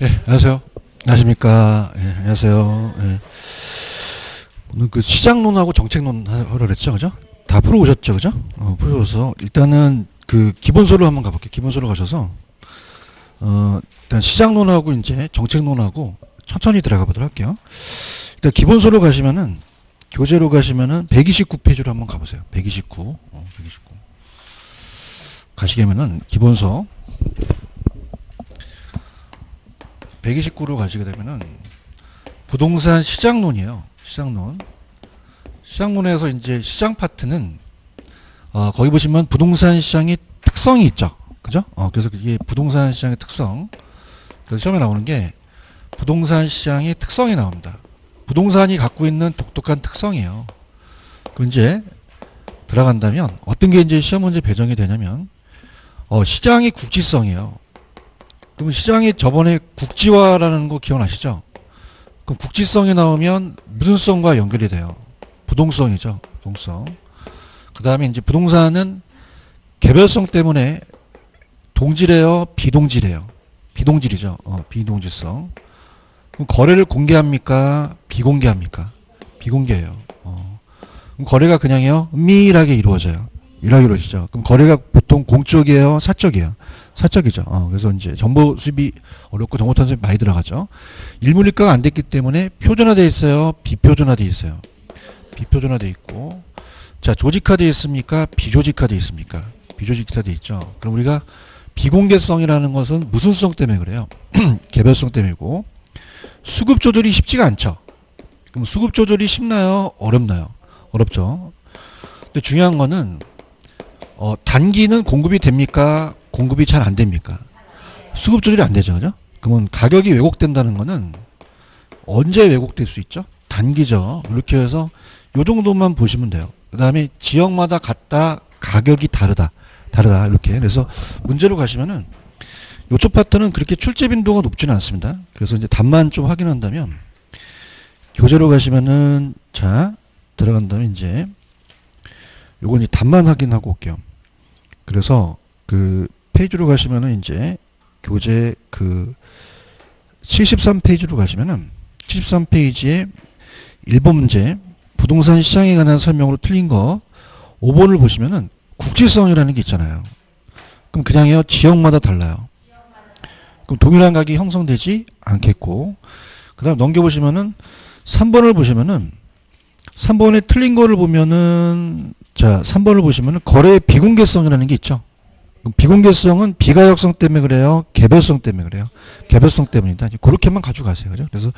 예, 안녕하세요. 안녕하십니까. 예, 안녕하세요. 예. 오늘 그 시장론하고 정책론 하라 그랬죠, 그죠? 다 풀어오셨죠, 그죠? 풀어오셔서 일단은 그 기본소로 한번 가볼게요. 기본소로 가셔서 일단 시장론하고 이제 정책론하고 천천히 들어가 보도록 할게요. 일단 기본소로 가시면은 교재로 가시면은 129페이지로 한번 가보세요. 129. 129. 가시게면은 기본서 129로 가시게 되면은 부동산 시장론이에요. 시장론. 시장론에서 이제 시장 파트는 거기 보시면 부동산 시장의 특성이 있죠. 그죠? 그래서 이게 부동산 시장의 특성. 그래서 시험에 나오는 게 부동산 시장의 특성이 나옵니다. 부동산이 갖고 있는 독특한 특성이에요. 그럼 이제 들어간다면 어떤 게 이제 시험 문제 배정이 되냐면 시장의 국지성이에요. 그럼 시장이 저번에 국지화라는 거 기억나시죠? 그럼 국지성이 나오면 무슨 성과 연결이 돼요? 부동성이죠. 부동성. 그 다음에 이제 부동산은 개별성 때문에 동질해요? 비동질해요? 비동질이죠. 비동질성. 그럼 거래를 공개합니까? 비공개합니까? 비공개해요. 그럼 거래가 그냥요? 은밀하게 이루어져요. 일하기로 이루어지죠. 그럼 거래가 보통 공적이에요? 사적이에요? 사적이죠. 그래서 이제 정보 수집이 어렵고 정보 탄습이 많이 들어가죠. 일물일가가 안 됐기 때문에 표준화되어 있어요? 비표준화되어 있어요? 비표준화되어 있고. 자, 조직화되어 있습니까? 비조직화되어 있습니까? 비조직화되어 있죠. 그럼 우리가 비공개성이라는 것은 무슨 성 때문에 그래요? 개별성 때문이고. 수급 조절이 쉽지가 않죠. 그럼 수급 조절이 쉽나요? 어렵나요? 어렵죠. 근데 중요한 거는 단기는 공급이 됩니까? 공급이 잘 안 됩니까? 수급 조절이 안 되죠. 그죠? 그러면 가격이 왜곡된다는 거는 언제 왜곡될 수 있죠? 단기죠. 이렇게 해서 요 정도만 보시면 돼요. 그 다음에 지역마다 같다, 가격이 다르다. 이렇게. 그래서 문제로 가시면은 요쪽 파트는 그렇게 출제 빈도가 높지는 않습니다. 그래서 이제 답만 좀 확인한다면 교재로 가시면은 자, 들어간다면 이제 요건 이제 답만 확인하고 올게요. 그래서 그 페이지로 가시면은 이제 교재 그 73페이지로 가시면은 73페이지에 1번 문제 부동산 시장에 관한 설명으로 틀린 거 5번을 보시면은 국지성이라는 게 있잖아요. 그럼 그냥요 지역마다 달라요. 그럼 동일한 가격이 형성되지 않겠고 그 다음 넘겨보시면은 3번을 보시면은 3번에 틀린 거를 보면은 자 3번을 보시면은 거래의 비공개성이라는 게 있죠. 비공개성은 비가역성 때문에 그래요? 개별성 때문에 그래요? 개별성 때문이다. 그렇게만 가져가세요. 그죠? 그래서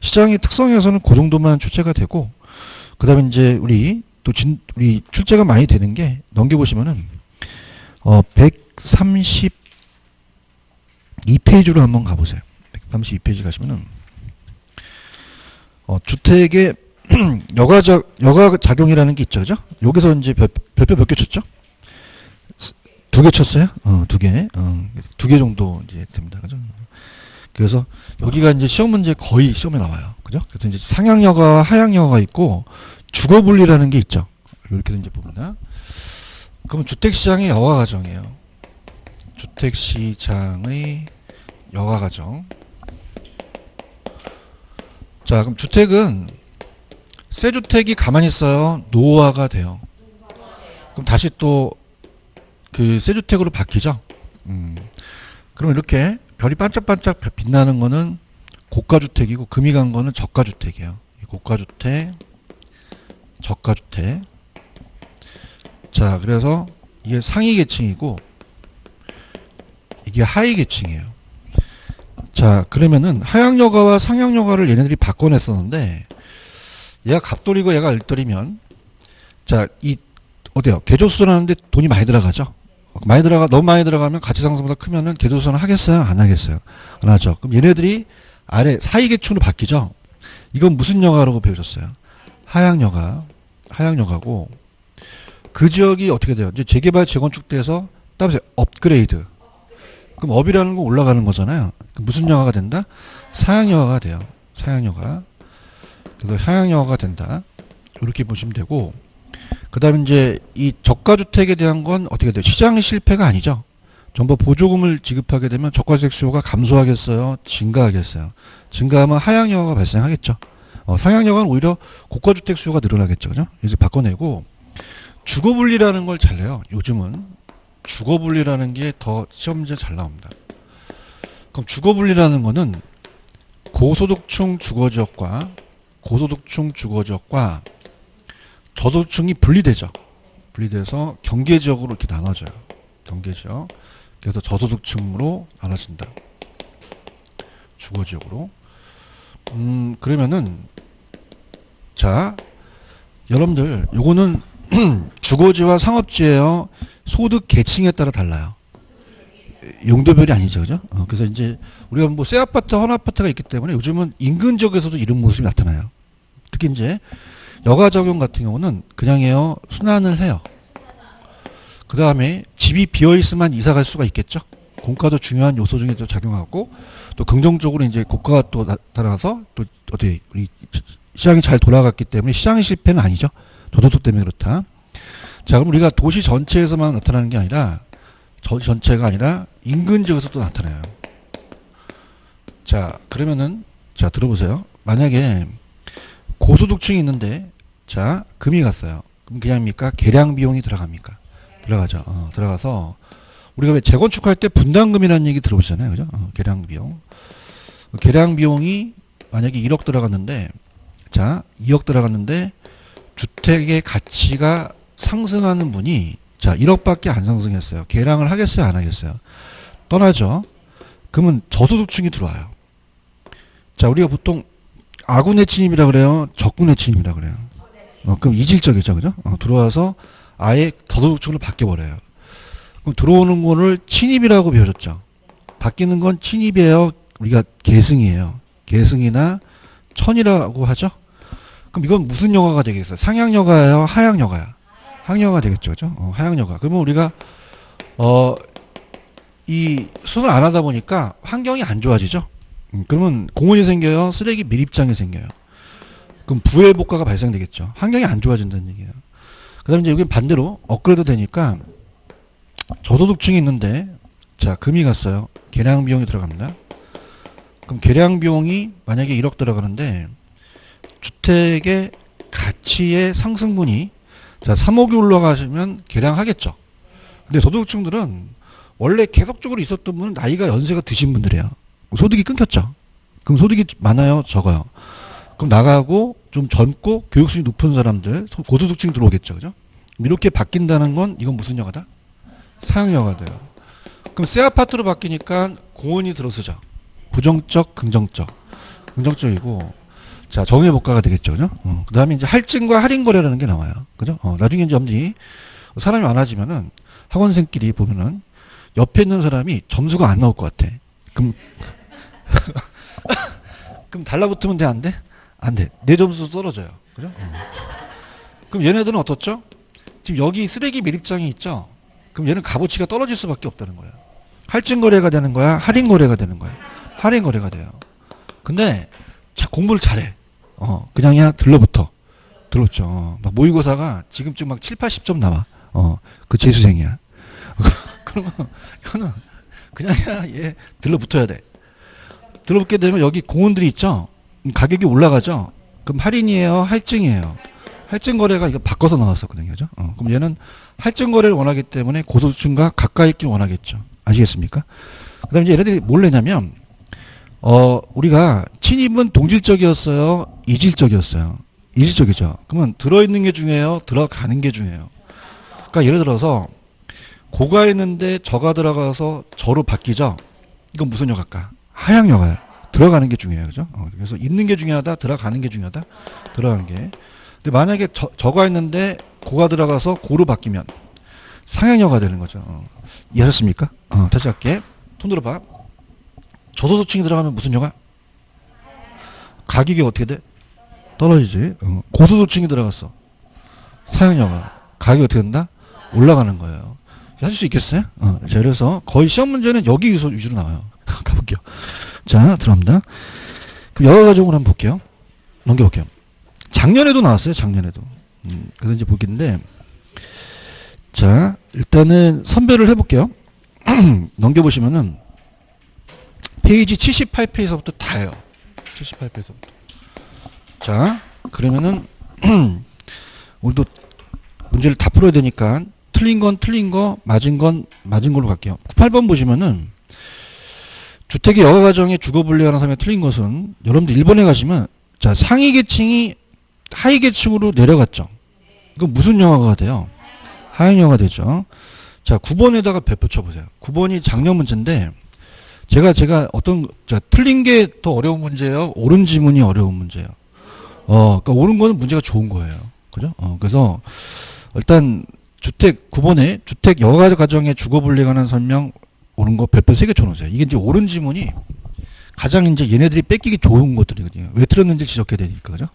시장의 특성에서는 그 정도만 출제가 되고 그 다음에 이제 우리 출제가 많이 되는 게 넘겨보시면은 132페이지로 한번 가보세요. 132페이지 가시면은 주택의 여가작용이라는 게 있죠. 그죠? 여기서 이제 별표 몇 개 쳤죠? 2개 쳤어요? 2개. 2개 정도 이제 됩니다. 그죠? 그래서 여기가 이제 시험 문제 거의 시험에 나와요. 그죠? 그래서 이제 상향여가, 하향여가가 있고 주거분리라는 게 있죠. 이렇게 이제 봅니다. 그러면 주택시장의 여가과정이에요. 주택시장의 여가과정. 자, 그럼 주택은 새 주택이 가만히 있어요. 노후화가 돼요. 그럼 다시 또 그 새 주택으로 바뀌죠. 그럼 이렇게 별이 반짝반짝 빛나는 거는 고가주택이고 금이 간 거는 저가주택이에요. 고가주택, 저가주택. 자, 그래서 이게 상위 계층이고 이게 하위 계층이에요. 자, 그러면은 하향여가와 상향여가를 얘네들이 바꿔냈었는데 얘가 갑돌이고 얘가 을돌이면 자, 이 어때요? 계조수선하는데 돈이 많이 들어가죠? 너무 많이 들어가면 가치상승보다 크면은 계조수선 하겠어요? 안 하겠어요? 안 하죠. 그럼 얘네들이 아래 사이계층으로 바뀌죠? 이건 무슨 여가라고 배우셨어요? 하향여가고 그 지역이 어떻게 돼요? 이제 재개발 재건축돼서 따라서 업그레이드. 그럼 업이라는 거 올라가는 거잖아요. 그럼 무슨 여가가 된다? 사향여가가 돼요. 사향여가. 그래서 하향여가가 된다. 이렇게 보시면 되고 그 다음에 이제 이 저가주택에 대한 건 어떻게 돼요? 시장의 실패가 아니죠. 정부 보조금을 지급하게 되면 저가주택 수요가 감소하겠어요? 증가하겠어요? 증가하면 하향여가가 발생하겠죠. 상향여가는 오히려 고가주택 수요가 늘어나겠죠. 그죠? 이제 바꿔내고, 주거분리라는 걸 잘 내요. 요즘은. 주거분리라는 게 더 시험 문제 잘 나옵니다. 그럼 주거분리라는 거는 고소득층 주거지역과 고소득층 주거지역과 저소득층이 분리되죠. 분리돼서 경계지역으로 이렇게 나눠져요. 경계지역. 그래서 저소득층으로 나눠진다. 주거지역으로. 그러면은 자, 여러분들 요거는 주거지와 상업지예요. 소득 계층에 따라 달라요. 용도별이 아니죠, 그죠? 그래서 이제 우리가 뭐 새 아파트, 헌 아파트가 있기 때문에 요즘은 인근 지역에서도 이런 모습이 나타나요. 특히 이제 여가 적용 같은 경우는 그냥해요, 순환을 해요. 그 다음에 집이 비어 있으면 이사 갈 수가 있겠죠. 공가도 중요한 요소 중에 또 작용하고, 또 긍정적으로 이제 고가가 또 나타나서 또 어떻게 우리 시장이 잘 돌아갔기 때문에 시장 실패는 아니죠. 저소득 때문에 그렇다. 자, 그럼 우리가 도시 전체에서만 나타나는 게 아니라 전체가 아니라 인근 지역에서도 나타나요. 자, 그러면은 자 들어보세요. 만약에 고소득층이 있는데 자 금이 갔어요. 그럼 그냥입니까? 계량 비용이 들어갑니까? 들어가죠. 들어가서 우리가 왜 재건축할 때 분담금이라는 얘기 들어보시잖아요, 그죠? 계량 비용. 계량 비용이 만약에 1억 들어갔는데 자 2억 들어갔는데 주택의 가치가 상승하는 분이 자 1억밖에 안 상승했어요. 계량을 하겠어요, 안 하겠어요? 떠나죠. 그러면 저소득층이 들어와요. 자, 우리가 보통 아군의 침입이라 그래요, 적군의 침입이라 그래요. 그럼 이질적이죠, 그죠? 들어와서 아예 저소득층으로 바뀌어버려요. 그럼 들어오는 거를 침입이라고 배워줬죠. 바뀌는 건 침입이에요, 우리가 계승이에요. 계승이나 천이라고 하죠. 그럼 이건 무슨 여가가 되겠어요? 상향여가예요, 하향여가요? 하향여가가 되겠죠, 그죠? 하향여가. 그러면 우리가 이 수선을 안 하다 보니까 환경이 안 좋아지죠. 그러면 공원이 생겨요, 쓰레기 밀입장이 생겨요. 그럼 부해복과가 발생되겠죠. 환경이 안 좋아진다는 얘기예요. 그 다음에 이제 여기 반대로 업그레이드 되니까 저소득층이 있는데 자 금이 갔어요. 계량 비용이 들어갑니다. 그럼 계량 비용이 만약에 1억 들어가는데 주택의 가치의 상승분이 자 3억이 올라가시면 계량하겠죠. 근데 저소득층들은 원래 계속적으로 있었던 분은 나이가 연세가 드신 분들이에요. 소득이 끊겼죠. 그럼 소득이 많아요, 적어요? 그럼 나가고 좀 젊고 교육수준이 높은 사람들, 고소득층이 들어오겠죠, 그죠? 이렇게 바뀐다는 건 이건 무슨 여가다? 상향여가 돼요. 그럼 새 아파트로 바뀌니까 공원이 들어서죠. 부정적, 긍정적. 긍정적이고, 자, 정의복과가 되겠죠, 그죠? 그 다음에 이제 할증과 할인거래라는 게 나와요. 그죠? 나중에 이제 엄지 사람이 많아지면은 학원생끼리 보면은 옆에 있는 사람이 점수가 안 나올 것 같아. 그럼, 그럼 달라붙으면 돼, 안 돼? 안 돼. 내 점수 떨어져요. 그죠? 그럼 얘네들은 어떻죠? 지금 여기 쓰레기 밀입장이 있죠? 그럼 얘는 값어치가 떨어질 수밖에 없다는 거예요. 할증거래가 되는 거야? 할인거래가 되는 거야? 할인거래가 돼요. 근데 공부를 잘해. 그냥이야 들러붙어. 들었죠. 막 모의고사가 지금쯤 막 7, 80점 나와. 그 재수생이야. 그러면 이거는 그냥이야 얘 들러붙어야 돼. 들러붙게 되면 여기 공원들이 있죠? 가격이 올라가죠? 그럼 할인이에요? 할증이에요? 할증 거래가 이거 바꿔서 나왔었거든요. 그죠? 그럼 얘는 할증 거래를 원하기 때문에 고소득층과 가까이 있길 원하겠죠. 아시겠습니까? 그 다음에 이제 얘네들이 뭘 내냐면, 우리가 침입은 동질적이었어요? 이질적이었어요? 이질적이죠. 그러면 들어있는 게 중요해요? 들어가는 게 중요해요? 그러니까 예를 들어서, 고가 있는데 저가 들어가서 저로 바뀌죠? 이건 무슨 여가일까? 하향여가예요. 들어가는 게 중요해요. 그죠? 그래서 있는 게 중요하다, 들어가는 게 중요하다, 들어가는 게. 근데 만약에 저가 있는데 고가 들어가서 고로 바뀌면 상향여가 되는 거죠. 이해하셨습니까? 다시 할게. 손 들어봐. 저소득층이 들어가면 무슨 여가? 가격이 어떻게 돼? 떨어지지. 고소득층이 들어갔어. 상향여가. 가격이 어떻게 된다? 올라가는 거예요. 하실 수 있겠어요? 자, 그래서 거의 시험 문제는 여기 위주로 나와요. 가볼게요. 자, 들어갑니다. 그럼 여가 과정으로 한번 볼게요. 넘겨볼게요. 작년에도 나왔어요, 작년에도. 그래서 이제 보겠는데, 자, 일단은 선별을 해볼게요. 넘겨보시면은 페이지 78페이지서부터 다예요. 78페이지서부터. 자, 그러면은 오늘도 문제를 다 풀어야 되니까 틀린 건 틀린 거, 맞은 건 맞은 걸로 갈게요. 8번 보시면은 주택의 여가과정의 주거분리하는 삶에 틀린 것은 여러분들 1번에 가시면 자 상위 계층이 하위 계층으로 내려갔죠. 이건 무슨 영화가 돼요? 하위 영화가 되죠. 자 9번에다가 배포 쳐보세요. 9번이 작년 문제인데 제가 어떤 자 틀린 게 더 어려운 문제예요? 옳은 지문이 어려운 문제예요. 그러니까 옳은 거는 문제가 좋은 거예요. 그죠? 그래서 일단 주택 9번에 주택 여가과정의 주거분리에 관한 설명 옳은 거 별표 3개 쳐놓으세요. 이게 이제 옳은 지문이 가장 이제 얘네들이 뺏기기 좋은 것들이거든요. 왜 틀렸는지 지적해야 되니까, 그죠?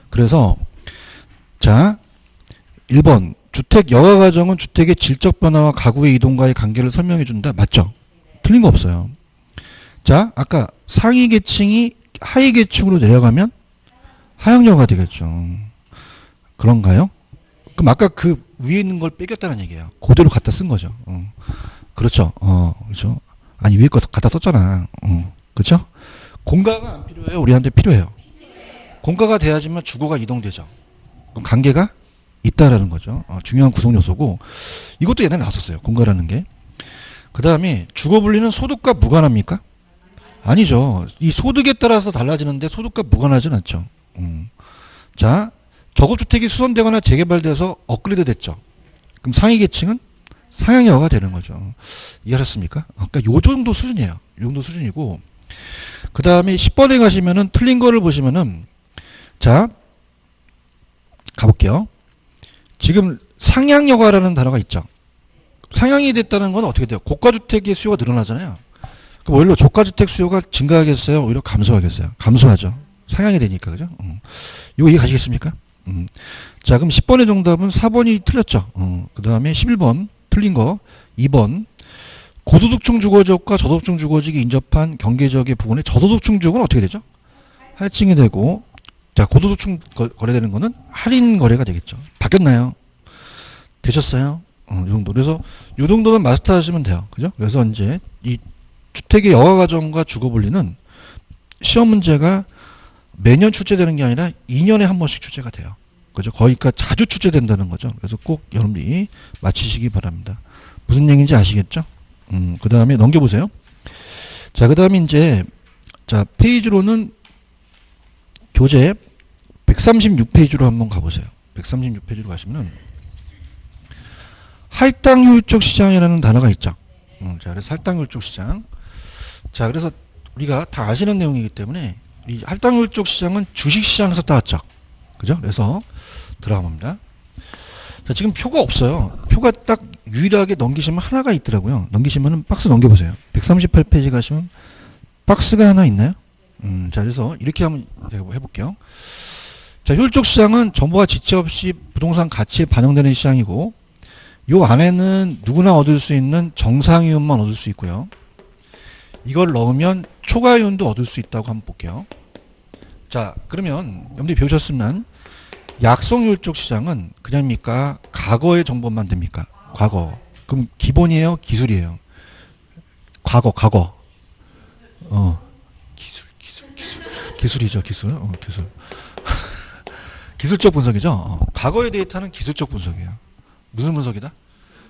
그래서, 자, 1번. 주택 여가과정은 주택의 질적 변화와 가구의 이동과의 관계를 설명해 준다. 맞죠? 틀린 거 없어요. 자, 아까 상위 계층이 하위 계층으로 내려가면 하향여가 되겠죠. 그런가요? 그럼 아까 그 위에 있는 걸 빼겼다는 얘기예요. 그대로 갖다 쓴 거죠. 그렇죠. 그렇죠. 아니, 위에 거 갖다 썼잖아. 그렇죠? 공가가 안 필요해요? 우리한테 필요해요. 공가가 돼야지만 주거가 이동되죠. 그럼 관계가 있다라는 거죠. 중요한 구성 요소고 이것도 옛날에 나왔었어요. 공가라는 게. 그 다음에 주거분리는 소득과 무관합니까? 아니죠. 이 소득에 따라서 달라지는데 소득과 무관하진 않죠. 자, 저급주택이 수선되거나 재개발돼서 업그레이드 됐죠. 그럼 상위 계층은 상향여가 되는 거죠. 이해하셨습니까? 그러니까 요 정도 수준이에요. 요 정도 수준이고 그 다음에 10번에 가시면은 틀린 거를 보시면은 자 가볼게요. 지금 상향여가라는 단어가 있죠. 상향이 됐다는 건 어떻게 돼요? 고가주택의 수요가 늘어나잖아요. 그럼 오히려 저가주택 수요가 증가하겠어요? 오히려 감소하겠어요? 감소하죠. 상향이 되니까 그죠? 이거 이해 가시겠습니까? 자 그럼 10번의 정답은 4번이 틀렸죠. 그 다음에 11번 틀린 거 2번 고소득층 주거지역과 저소득층 주거지역이 인접한 경계지역의 부분에 저소득층 지역은 어떻게 되죠? 할증이 되고 자 고소득층 거래되는 거는 할인 거래가 되겠죠. 바뀌었나요? 되셨어요? 이 정도. 그래서 이 정도만 마스터 하시면 돼요. 그죠? 그래서 이제 이 주택의 여가과정과 주거분리는 시험 문제가 매년 출제되는 게 아니라 2년에 한 번씩 출제가 돼요. 그죠? 거의가 자주 출제된다는 거죠. 그래서 꼭 여러분들이 맞히시기 바랍니다. 무슨 얘기인지 아시겠죠? 그 다음에 넘겨보세요. 자, 그 다음에 이제, 자, 페이지로는 교재 136페이지로 한번 가보세요. 136페이지로 가시면은, 할당효율적 시장이라는 단어가 있죠. 자, 그래서 할당효율적 시장. 자, 그래서 우리가 다 아시는 내용이기 때문에, 이 할당효율적 시장은 주식시장에서 따왔죠. 그죠? 그래서 들어가 봅니다. 자, 지금 표가 없어요. 표가 딱 유일하게 넘기시면 하나가 있더라고요. 넘기시면은 박스 넘겨보세요. 138페이지 가시면 박스가 하나 있나요? 자, 그래서 이렇게 한번 해볼게요. 자, 효율적 시장은 정보와 지체 없이 부동산 가치에 반영되는 시장이고, 요 안에는 누구나 얻을 수 있는 정상이윤만 얻을 수 있고요. 이걸 넣으면 초과이윤도 얻을 수 있다고 한번 볼게요. 자, 그러면 여러분들이 배우셨으면 약성효율적 시장은 그냥입니까? 과거의 정보만 됩니까? 과거. 그럼 기본이에요? 기술이에요? 과거. 기술이죠, 기술. 기술. 기술적 분석이죠. 과거의 데이터는 기술적 분석이에요. 무슨 분석이다?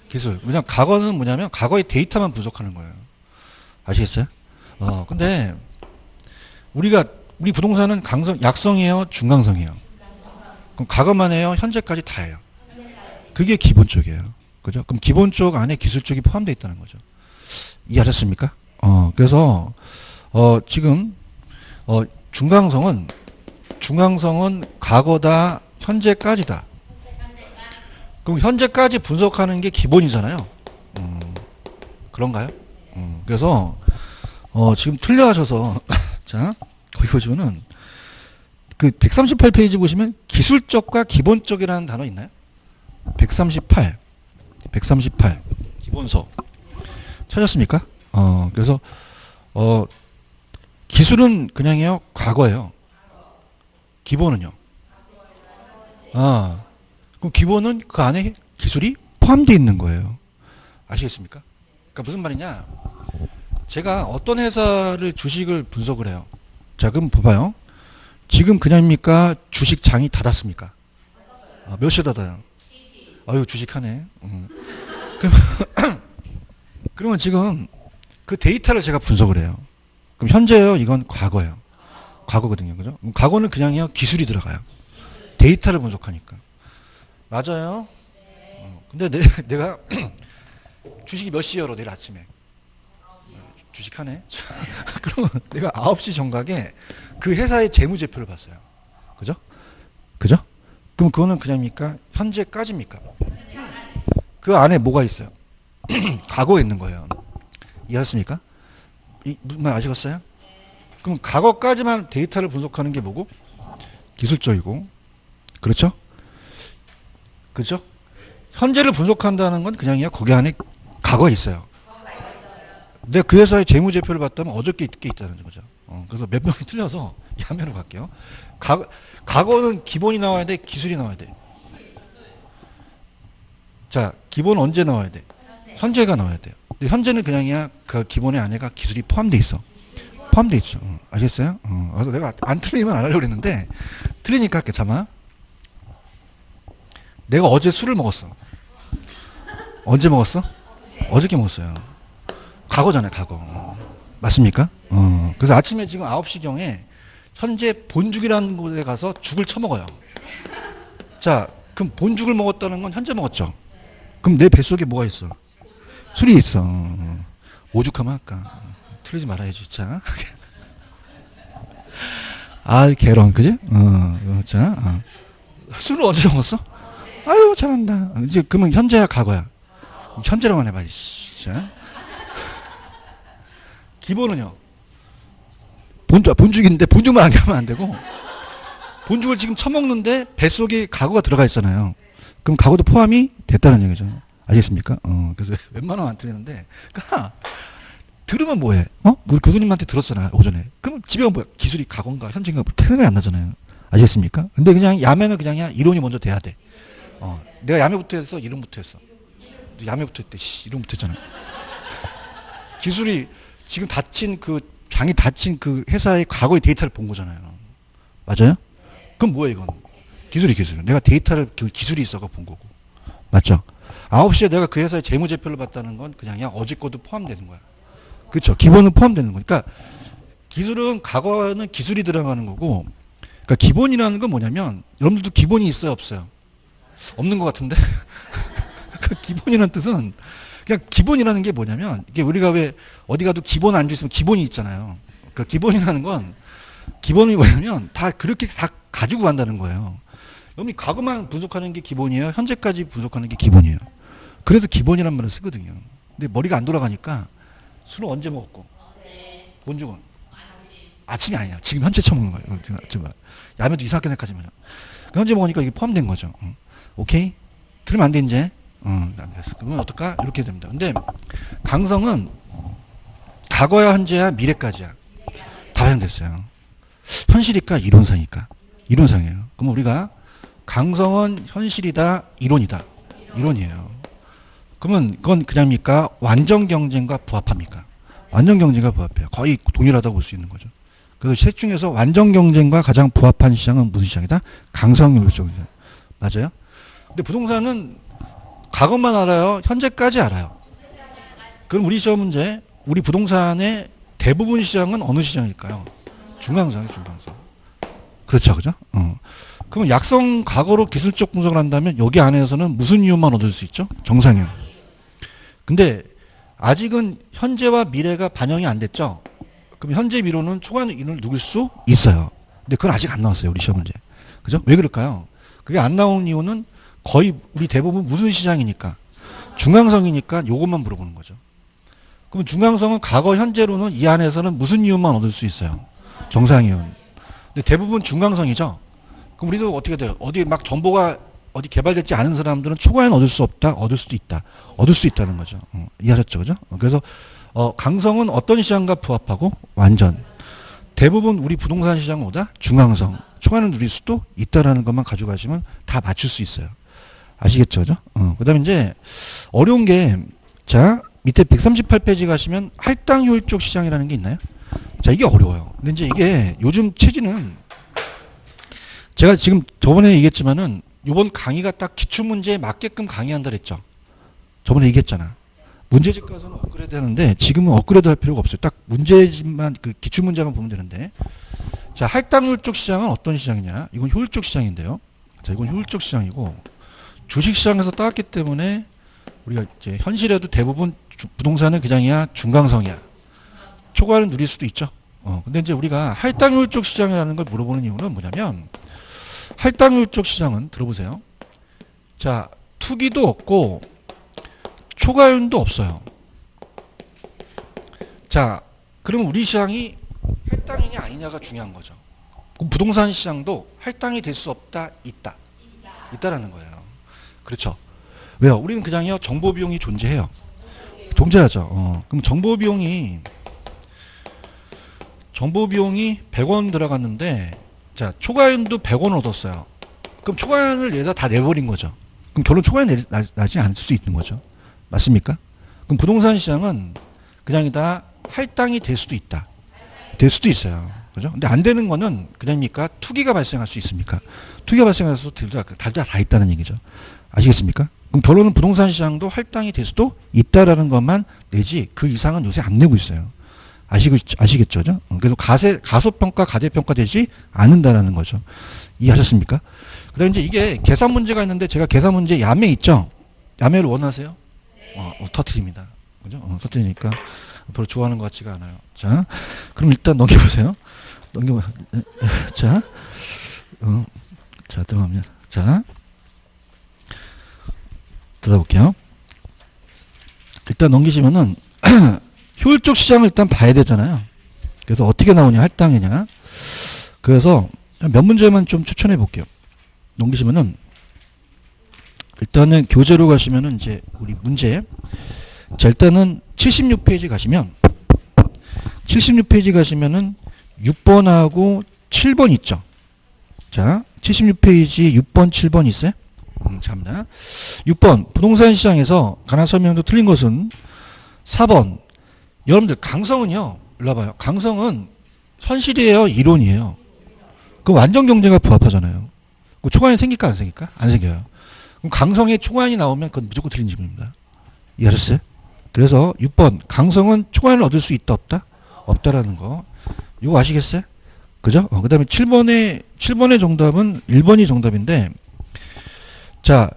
기술. 왜냐면 과거는 뭐냐면 과거의 데이터만 분석하는 거예요. 아시겠어요? 근데 우리 부동산은 약성이에요? 중강성이에요? 그럼 과거만 해요? 현재까지 다 해요? 그게 기본 쪽이에요. 그죠? 그럼 기본 쪽 안에 기술 쪽이 포함되어 있다는 거죠. 이해하셨습니까? 그래서, 지금, 중강성은 과거다, 현재까지다. 그럼 현재까지 분석하는 게 기본이잖아요. 그런가요? 그래서, 지금 틀려 하셔서, 자, 거기 보시면은, 그 138페이지 보시면 기술적과 기본적이라는 단어 있나요? 138 기본서 찾았습니까? 그래서 기술은 그냥요 과거예요. 기본은요. 그럼 기본은 그 안에 기술이 포함되어 있는 거예요. 아시겠습니까? 그러니까 무슨 말이냐? 제가 어떤 회사를 주식을 분석을 해요. 자, 그럼 봐봐요. 지금 그냥입니까? 주식 장이 닫았습니까? 몇 시에 닫아요? 아유, 주식하네. 그러면 지금 그 데이터를 제가 분석을 해요. 그럼 현재요, 이건 과거예요. 과거거든요, 그죠? 과거는 그냥요, 기술이 들어가요. 데이터를 분석하니까. 맞아요? 근데 내가 주식이 몇 시에 열어, 내일 아침에? 주식하네? 그러면 내가 9시 정각에 그 회사의 재무제표를 봤어요. 그죠? 그죠? 그럼 그거는 그냥입니까? 현재까지입니까? 그 안에 뭐가 있어요? 과거에 있는 거예요. 이해하셨습니까? 무슨 말 아시겠어요? 그럼 과거까지만 데이터를 분석하는 게 뭐고? 기술적이고. 그렇죠? 그렇죠? 현재를 분석한다는 건 그냥이야. 거기 안에 과거에 있어요. 근데 그 회사의 재무제표를 봤다면 어저께 있게 있다는 거죠. 그래서 몇 명이 틀려서 야매로 갈게요. 과거는 기본이 나와야 돼, 기술이 나와야 돼. 자, 기본 언제 나와야 돼? 현재가 나와야 돼요. 근데 현재는 그냥이야. 그 기본의 안에가 기술이 포함돼 있어. 포함돼 있죠. 아시겠어요? 그래서 내가 안 틀리면 안 하려고 했는데 틀리니까 할게. 잠깐만. 내가 어제 술을 먹었어. 언제 먹었어? 어저께 먹었어요. 과거잖아요, 과거. 맞습니까? 그래서 아침에 지금 9시경에 현재 본죽이라는 곳에 가서 죽을 처먹어요. 자, 그럼 본죽을 먹었다는 건 현재 먹었죠? 그럼 내 뱃속에 뭐가 있어? 술이 있어. 오죽하면 할까? 틀리지 말아야지, 진짜. 아, 개런, 그지? 자, 술을 언제 먹었어? 아유, 잘한다. 이제 그러면 현재야, 과거야? 현재로만 해봐, 진짜. 기본은요. 본죽인데 본죽만 안 가면 안 되고 본죽을 지금 처먹는데 뱃속에 과거가 들어가 있잖아요. 그럼 과거도 포함이 됐다는 얘기죠. 알겠습니까? 그래서 웬만하면 안 틀리는데 그러니까 들으면 뭐해? 우리 교수님한테 들었잖아 오전에. 그럼 집에 가면 뭐야? 기술이 과거인가 현재인가 생각이 안 나잖아요. 아시겠습니까? 근데 그냥 야매는 그냥 이론이 먼저 돼야 돼. 내가 야매부터 했어? 이론부터 했어? 야매부터 했대. 이론부터 했잖아. 기술이 지금 닫힌 장이 닫힌 그 회사의 과거의 데이터를 본 거잖아요. 맞아요? 그럼 뭐야 이건? 기술. 내가 데이터를 기술이 있어가 본 거고. 맞죠? 9시에 내가 그 회사의 재무제표를 봤다는 건 그냥 어제 것도 포함되는 거야. 그렇죠? 기본은 포함되는 거니까 기술은 과거는 기술이 들어가는 거고 그러니까 기본이라는 건 뭐냐면 여러분들도 기본이 있어요 없어요? 없는 것 같은데? 기본이라는 뜻은 그냥 기본이라는 게 뭐냐면 이게 우리가 왜 어디 가도 기본 안주 있으면 기본이 있잖아요. 그러니까 기본이라는 건 기본이 뭐냐면 다 그렇게 다 가지고 간다는 거예요. 여러분이 과거만 분석하는 게 기본이에요. 현재까지 분석하는 게 기본이에요. 그래서 기본이란 말을 쓰거든요. 근데 머리가 안 돌아가니까 술은 언제 먹었고 본죽은 아침이 아니야. 지금 현재 처먹는 거예요. 정말 야매도 이상하게 생각하지만요. 현재 먹으니까 이게 포함된 거죠. 오케이? 들으면 안 돼 이제. 그러면 어떨까? 이렇게 됩니다. 근데 강성은 과거야 현재야 미래까지야 다 반영됐어요. 현실일까 이론상일까? 이론상이에요. 그럼 우리가 강성은 현실이다 이론이다 이론이에요. 그러면 그건 그냥입니까? 완전 경쟁과 부합합니까? 완전 경쟁과 부합해요. 거의 동일하다고 볼 수 있는 거죠. 그래서 셋 중에서 완전 경쟁과 가장 부합한 시장은 무슨 시장이다? 강성률 쪽이죠. 맞아요? 근데 부동산은 과거만 알아요? 현재까지 알아요? 그럼 우리 시험 문제, 우리 부동산의 대부분 시장은 어느 시장일까요? 중간상이에요, 중간상. 그렇죠, 그죠? 그럼 약성 과거로 기술적 분석을 한다면 여기 안에서는 무슨 이윤만 얻을 수 있죠? 정상이윤. 근데 아직은 현재와 미래가 반영이 안 됐죠? 그럼 현재 미로는 초과이윤을 누릴 수 있어요. 근데 그건 아직 안 나왔어요, 우리 시험 문제. 그죠? 왜 그럴까요? 그게 안 나온 이유는 거의 우리 대부분 무슨 시장이니까 중앙성이니까 요것만 물어보는 거죠. 그럼 중앙성은 과거 현재로는 이 안에서는 무슨 이윤만 얻을 수 있어요? 정상이윤. 근데 대부분 중앙성이죠. 그럼 우리도 어떻게 돼요? 어디 막 정보가 어디 개발되지 않은 사람들은 초과이윤 얻을 수 없다, 얻을 수도 있다, 얻을 수 있다는 거죠. 이해하셨죠, 그죠? 그래서 강성은 어떤 시장과 부합하고 완전. 대부분 우리 부동산 시장은 뭐다? 중앙성. 초과이윤을 누릴 수도 있다라는 것만 가져가시면 다 맞출 수 있어요. 아시겠죠? 그죠? 그 다음에 이제, 어려운 게, 자, 밑에 138페이지 가시면 할당 효율적 시장이라는 게 있나요? 자, 이게 어려워요. 근데 이제 이게 요즘 체질은 제가 지금 저번에 얘기했지만은 요번 강의가 딱 기출문제에 맞게끔 강의한다 그랬죠. 저번에 얘기했잖아. 문제집 가서는 업그레이드 하는데 지금은 업그레이드 할 필요가 없어요. 딱 문제집만, 그 기출문제만 보면 되는데. 자, 할당 효율적 시장은 어떤 시장이냐? 이건 효율적 시장인데요. 자, 이건 효율적 시장이고 주식시장에서 따왔기 때문에 우리가 이제 현실에도 대부분 부동산은 그냥이야 중강성이야. 초과를 누릴 수도 있죠. 근데 이제 우리가 할당 효율적 시장이라는 걸 물어보는 이유는 뭐냐면 할당 효율적 시장은 들어보세요. 자, 투기도 없고 초과율도 없어요. 자, 그러면 우리 시장이 할당이냐 아니냐가 중요한 거죠. 그럼 부동산 시장도 할당이 될 수 없다, 있다. 있다라는 거예요. 그렇죠. 왜요? 우리는 그냥요 정보 비용이 존재해요. 존재하죠. 그럼 정보 비용이 100원 들어갔는데 자, 초과연도 100원 얻었어요. 그럼 초과연을 얘다 다 내버린 거죠. 그럼 결론 초과연 나지 않을 수 있는 거죠. 맞습니까? 그럼 부동산 시장은 그냥 다 할당이 될 수도 있다. 될 수도 있어요. 그죠? 근데 안 되는 거는 그냥입니까? 투기가 발생할 수 있습니까? 투기가 발생해서 다 있다는 얘기죠. 아시겠습니까? 그럼 결론은 부동산 시장도 할당이 될 수도 있다라는 것만 내지 그 이상은 요새 안 내고 있어요. 아시겠죠? 그래서 가소평가, 가대평가 되지 않는다라는 거죠. 이해하셨습니까? 그 다음에 이제 이게 계산 문제가 있는데 제가 계산 문제 야매 있죠? 야매를 원하세요? 터트립니다. 그죠? 터트리니까 별로 좋아하는 것 같지가 않아요. 자, 그럼 일단 넘겨보세요. 자, 자, 들어가면. 자, 들어볼게요. 일단 넘기시면은, 효율적 시장을 일단 봐야 되잖아요. 그래서 어떻게 나오냐, 할당이냐. 그래서 몇 문제만 좀 추천해 볼게요. 넘기시면은, 일단은 교재로 가시면은 이제 우리 문제. 자, 일단은 76페이지 가시면, 76페이지 가시면은 6번하고 7번 있죠. 자, 76페이지 6번, 7번 있어요? 참나. 6번, 부동산 시장에서 간한 설명도 틀린 것은 4번, 여러분들 강성은요, 일로 와봐요. 강성은 현실이에요, 이론이에요. 그 완전 경제가 부합하잖아요. 그 초과연이 생길까, 안 생길까? 안 생겨요. 그럼 강성에 초과연이 나오면 그건 무조건 틀린 질문입니다. 이해하셨어요? 그래서 6번, 강성은 초과연을 얻을 수 있다, 없다? 없다라는 거. 이거 아시겠어요? 그죠? 그 다음에 7번의 정답은 1번이 정답인데, 자,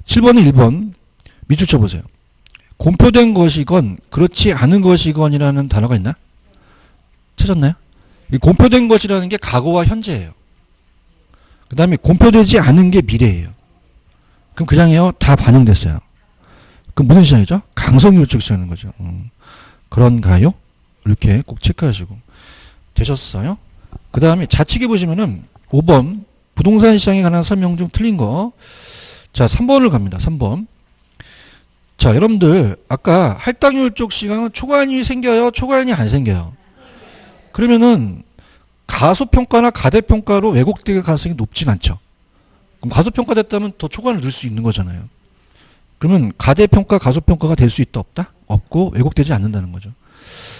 7번은 1번. 밑줄 쳐보세요. 공표된 것이건, 그렇지 않은 것이건이라는 단어가 있나? 찾았나요? 이 공표된 것이라는 게 과거와 현재예요. 그 다음에 공표되지 않은 게 미래예요. 그럼 그냥요, 다 반영됐어요. 그럼 무슨 시장이죠? 강성효율적 시장인 거죠. 그런가요? 이렇게 꼭 체크하시고. 되셨어요? 그 다음에 좌측에 보시면은 5번 부동산 시장에 관한 설명 중 틀린 거. 자, 3번을 갑니다. 3번. 자, 여러분들 아까 할당효율적 시장은 초과연이 생겨요? 초과연이 안 생겨요? 그러면은 가소평가나 가대평가로 왜곡될 가능성이 높진 않죠. 그럼 가소평가됐다면 더 초과연을 넣을 수 있는 거잖아요. 그러면 가대평가, 가소평가가 될 수 있다, 없다? 없고 왜곡되지 않는다는 거죠.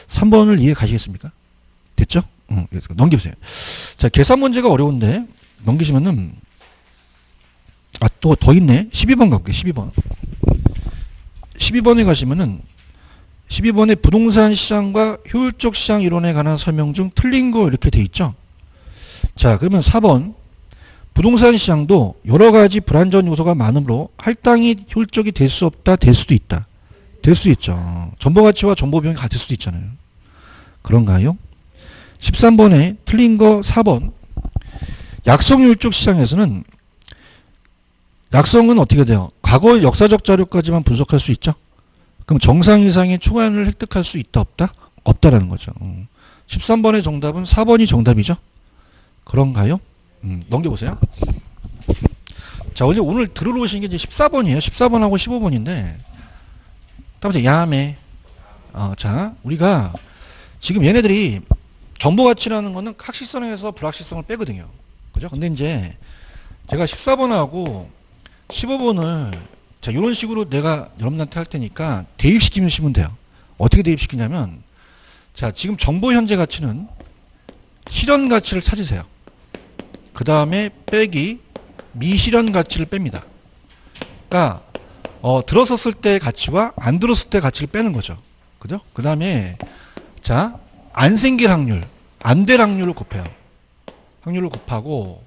3번을 이해 가시겠습니까? 됐죠? 넘기세요. 자, 계산 문제가 어려운데 넘기시면은 또 더 있네. 12번 가볼게요. 12번. 12번에 가시면은 12번에 부동산 시장과 효율적 시장 이론에 관한 설명 중 틀린 거 이렇게 돼 있죠. 자, 그러면 4번 부동산 시장도 여러 가지 불안전 요소가 많으므로 할당이 효율적이 될 수 없다, 될 수도 있다. 될 수 있죠. 전보 가치와 전보 비용이 같을 수도 있잖아요. 그런가요? 13번에 틀린 거 4번. 약성효율적 시장에서는 약성은 어떻게 돼요? 과거의 역사적 자료까지만 분석할 수 있죠? 그럼 정상 이상의 초과연을 획득할 수 있다, 없다? 없다라는 거죠. 13번의 정답은 4번이 정답이죠? 그런가요? 넘겨보세요. 자, 어제 오늘 들으러 오신 게 이제 14번이에요. 14번하고 15번인데, 따라서 야매. 자, 우리가 지금 얘네들이 정보 가치라는 거는 확실성에서 불확실성을 빼거든요. 그죠? 근데 이제 제가 14번하고 15번을 자, 이런 식으로 내가 여러분한테 할 테니까 대입시키면 돼요. 어떻게 대입시키냐면, 자, 지금 정보 현재 가치는 실현 가치를 찾으세요. 그 다음에 빼기 미실현 가치를 뺍니다. 그러니까 들었었을 때 가치와 안 들었을 때 가치를 빼는 거죠. 그죠? 그 다음에 자, 안 생길 확률, 안 될 확률을 곱해요. 확률을 곱하고,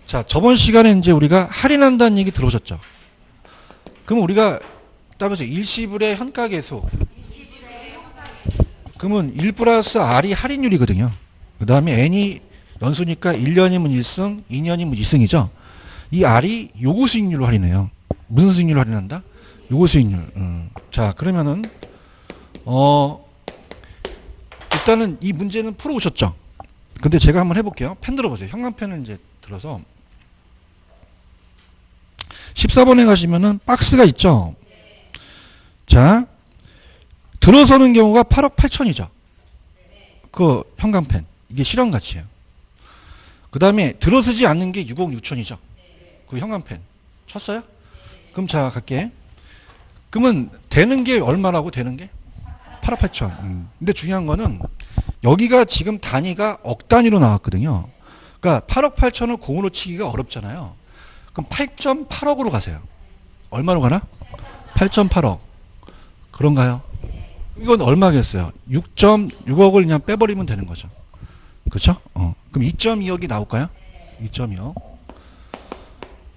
자, 저번 시간에 이제 우리가 할인한다는 얘기 들어오셨죠? 그럼 우리가 따라서 일시불의 현가계수, 그러면 1 플러스 R이 할인율이거든요. 그 다음에 N이 연수니까 1년이면 1승, 2년이면 2승이죠. 이 R이 요구 수익률로 할인해요. 무슨 수익률로 할인한다? 요구 수익률. 자, 그러면은 일단은 이 문제는 풀어오셨죠? 근데 제가 한번 해볼게요. 펜 들어보세요. 형광펜을 이제 들어서 14번에 가시면은 박스가 있죠? 자, 들어서는 경우가 8억 8천이죠? 그 형광펜. 이게 실현 가치예요. 그 다음에 들어서지 않는 게 6억 6천이죠? 그 형광펜. 쳤어요? 그럼 자, 갈게. 그러면 되는 게 얼마라고 되는 게? 8억 8천. 근데 중요한 거는 여기가 지금 단위가 억 단위로 나왔거든요. 그러니까 8억 8천을 공으로 치기가 어렵잖아요. 그럼 8.8억으로 가세요. 얼마로 가나? 8.8억. 그런가요? 이건 얼마겠어요? 6.6억을 그냥 빼버리면 되는 거죠. 그렇죠? 그럼 2.2억이 나올까요? 2.2억.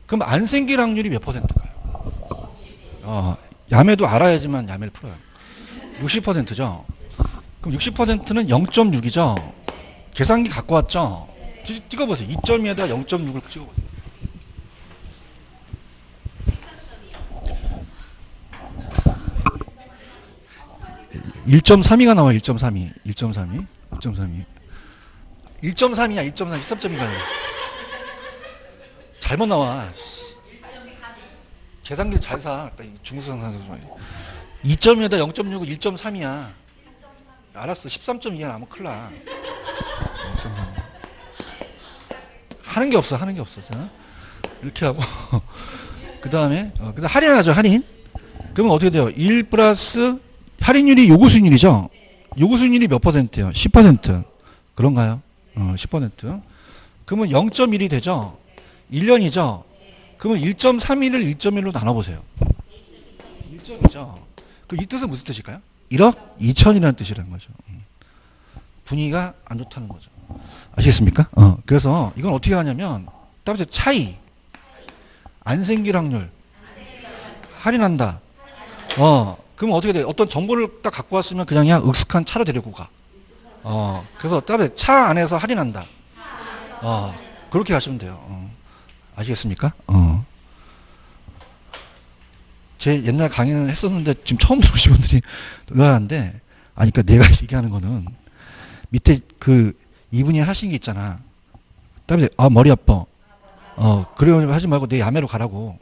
그럼 안 생길 확률이 몇 퍼센트일까요? 야매도 알아야지만 야매를 풀어요. 60%죠? 그럼 60%는 0.6이죠? 계산기 갖고 왔죠? 찍어보세요. 2.2에다가 0.6을 찍어보세요. 1.32가 나와. 1.32. 1.32. 1.32. 1.3이야. 1.3. 13.2가 잘못 나와. 계산기 잘 사. 중수상 사서 좀. 2.2에다 0.6은 1.3이야. 알았어. 13.2야. 나면 큰일 나. 1.3. 하는 게 없어. 하는 게 없어. 자, 이렇게 하고. 그 다음에, 그 다음 할인하죠. 할인. 그러면 어떻게 돼요? 1 플러스 할인율이 요구 수익률이죠? 요구 수익률이 몇 퍼센트예요? 10%. 그런가요? 10%. 그러면 0.1이 되죠? 1년이죠? 그러면 1.31을 1.1로 나눠보세요. 1점이죠? 그럼 이 뜻은 무슨 뜻일까요? 1억 2천이라는 뜻이라는 거죠. 분위기가 안 좋다는 거죠. 아시겠습니까? 그래서 이건 어떻게 하냐면, 따라서 차이, 안 생길 확률, 할인한다. 그럼 어떻게 돼? 어떤 정보를 딱 갖고 왔으면 그냥 익숙한 차로 데리고 가. 그래서 따라서 차 안에서 할인한다. 그렇게 하시면 돼요. 아시겠습니까? 제 옛날 강의는 했었는데 지금 처음 들어오신 분들이 의아한데, 그러니까 내가 얘기하는 거는 밑에 그 이분이 하신 게 있잖아. 따라서 머리 아파. 그래요 하지 말고 내 야매로 가라고.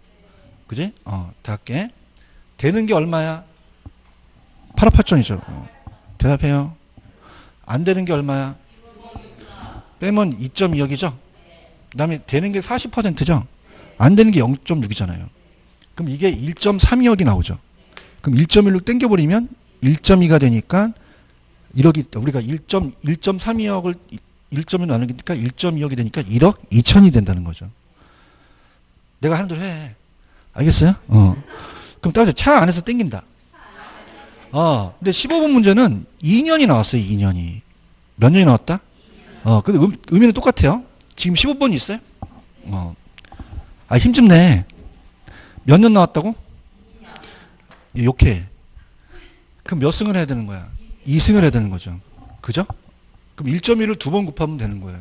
그지? 다 할게. 되는 게 얼마야? 8억 8천이죠. 대답해요. 안 되는 게 얼마야? 빼면 2.2억이죠? 그 다음에 되는 게 40%죠? 안 되는 게 0.6이잖아요. 그럼 이게 1.32억이 나오죠. 그럼 1.1로 땡겨버리면 1.2가 되니까 1억이, 우리가 1.32억을 1.1로 나누니까 1.2억이 되니까 1억 2천이 된다는 거죠. 내가 하는 대로 해. 알겠어요? 그럼 따라서 차 안에서 땡긴다. 근데 15번 문제는 2년이 나왔어요. 2년이. 몇 년이 나왔다? 근데 의미는 똑같아요. 지금 15번이 있어요? 힘 좀 내. 몇 년 나왔다고? 욕해. 그럼 몇 승을 해야 되는 거야? 2승을 해야 되는 거죠. 그죠? 그럼 1.1을 두 번 곱하면 되는 거예요.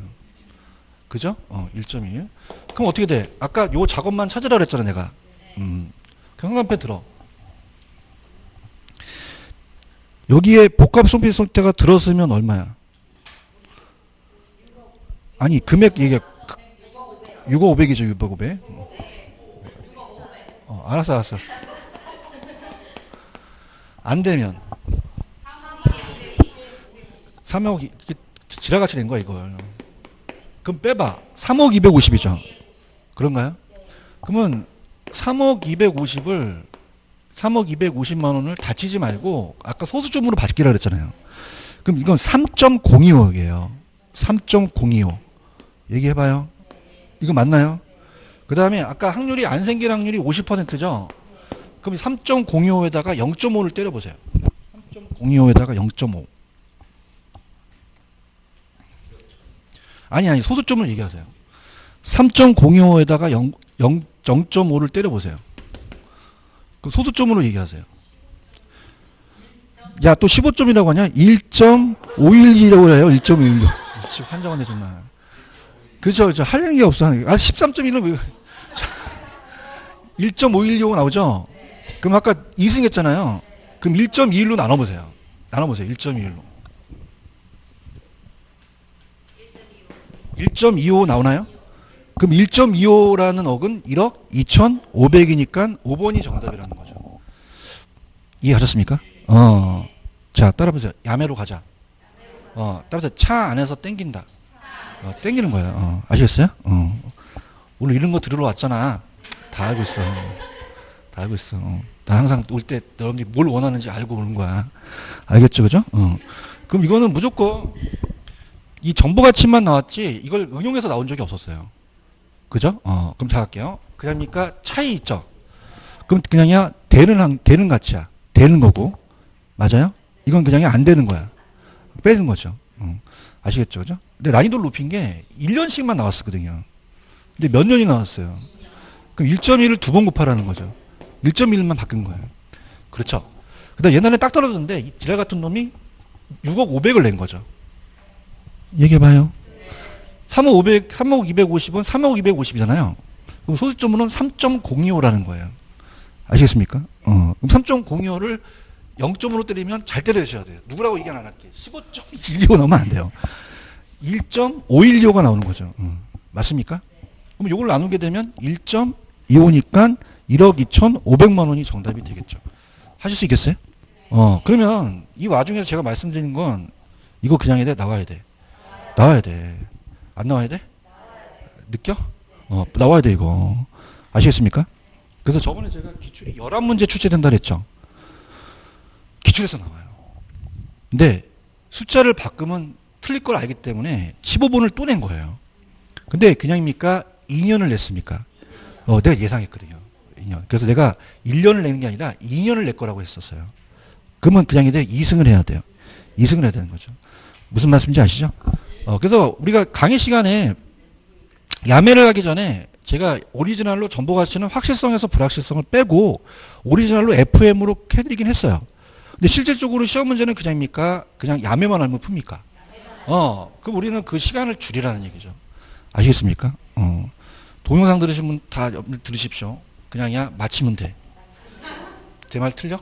그죠? 1.1. 그럼 어떻게 돼? 아까 요 작업만 찾으라 그랬잖아, 내가. 형광펜 들어. 여기에 복합 손필 상태가 들었으면 얼마야? 아니, 금액 얘기야. 6억 500이죠, 6억 500. 알았어. 안 되면 3억, 이렇게 지라같이 된 거야, 이걸. 그럼 빼봐. 3억 250이죠. 그런가요? 그러면 3억 250을 3억 250만 원을 다치지 말고 아까 소수점으로 받기라 그랬잖아요. 그럼 이건 3.025억이에요. 3.025. 얘기해봐요. 이거 맞나요? 그 다음에 아까 확률이 안 생길 확률이 50%죠. 그럼 3.025에다가 0.5를 때려보세요. 3.025에다가 0.5. 아니 소수점을 얘기하세요. 3.025에다가 0.5를 때려보세요. 그럼 소수점으로 얘기하세요. 야, 또 15점이라고 하냐? 1.512라고 해요. 1.516. 환장하네 정말. 그렇죠. 할 얘기가 없어. 13.1은 1.516 나오죠? 그럼 아까 2승 했잖아요. 그럼 1.21로 나눠보세요. 1.21로. 1.25 나오나요? 그럼 1.25라는 억은 1억 2,500이니까 5번이 정답이라는 거죠. 이해하셨습니까? 자, 따라보세요. 야매로 가자. 따라서 차 안에서 땡긴다. 땡기는 거예요. 아시겠어요? 오늘 이런 거 들으러 왔잖아. 다 알고 있어. 다 알고 있어. 나 항상 올 때 여러분들이 뭘 원하는지 알고 오는 거야. 알겠죠? 그죠? 그럼 이거는 무조건 이 정보 가치만 나왔지 이걸 응용해서 나온 적이 없었어요. 그죠? 그럼 자 갈게요. 그러니까 차이 있죠? 그럼 그냥이야 되는 가치야. 되는 거고. 맞아요? 이건 그냥이 안 되는 거야. 빼는 거죠. 아시겠죠? 그죠? 근데 난이도를 높인 게 1년씩만 나왔었거든요. 근데 몇 년이 나왔어요. 그럼 1.1을 두 번 곱하라는 거죠. 1.1만 바뀐 거예요. 그렇죠? 그다음 옛날에 딱 떨어졌는데 이 지랄 같은 놈이 6억 5백을 낸 거죠. 얘기해봐요. 3억 250은 3억 250이잖아요. 그럼 소수점으로는 3.025라는 거예요. 아시겠습니까? 그럼 3.025를 0점으로 때리면 잘 때려주셔야 돼요. 누구라고 얘기 안 할게. 15.125 나오면 안 돼요. 1.512호가 나오는 거죠. 맞습니까? 그럼 이걸 나누게 되면 1.25니까 1억 2,500만 원이 정답이 되겠죠. 하실 수 있겠어요? 그러면 이 와중에서 제가 말씀드린 건 이거 그냥 해야 돼? 나와야 돼? 나와야 돼. 안 나와야 돼? 느껴? 나와야 돼 이거. 아시겠습니까? 그래서 저번에 제가 기출이 11문제 출제된다 그랬죠. 기출에서 나와요. 근데 숫자를 바꾸면 틀릴 걸 알기 때문에 15번을 또 낸 거예요. 근데 그냥입니까? 2년을 냈습니까? 내가 예상했거든요. 2년. 그래서 내가 1년을 내는 게 아니라 2년을 낼 거라고 했었어요. 그러면 그냥 이제 2승을 해야 돼요. 2승을 해야 되는 거죠. 무슨 말씀인지 아시죠? 그래서 우리가 강의 시간에 야매를 하기 전에 제가 오리지널로 정보 가치는 확실성에서 불확실성을 빼고 오리지널로 FM으로 해드리긴 했어요. 근데 실질적으로 시험 문제는 그냥입니까? 그냥 야매만 알면 풉니까? 그럼 우리는 그 시간을 줄이라는 얘기죠. 아시겠습니까? 동영상 들으신 분 다 들으십시오. 그냥야 맞히면 돼. 제 말 틀려?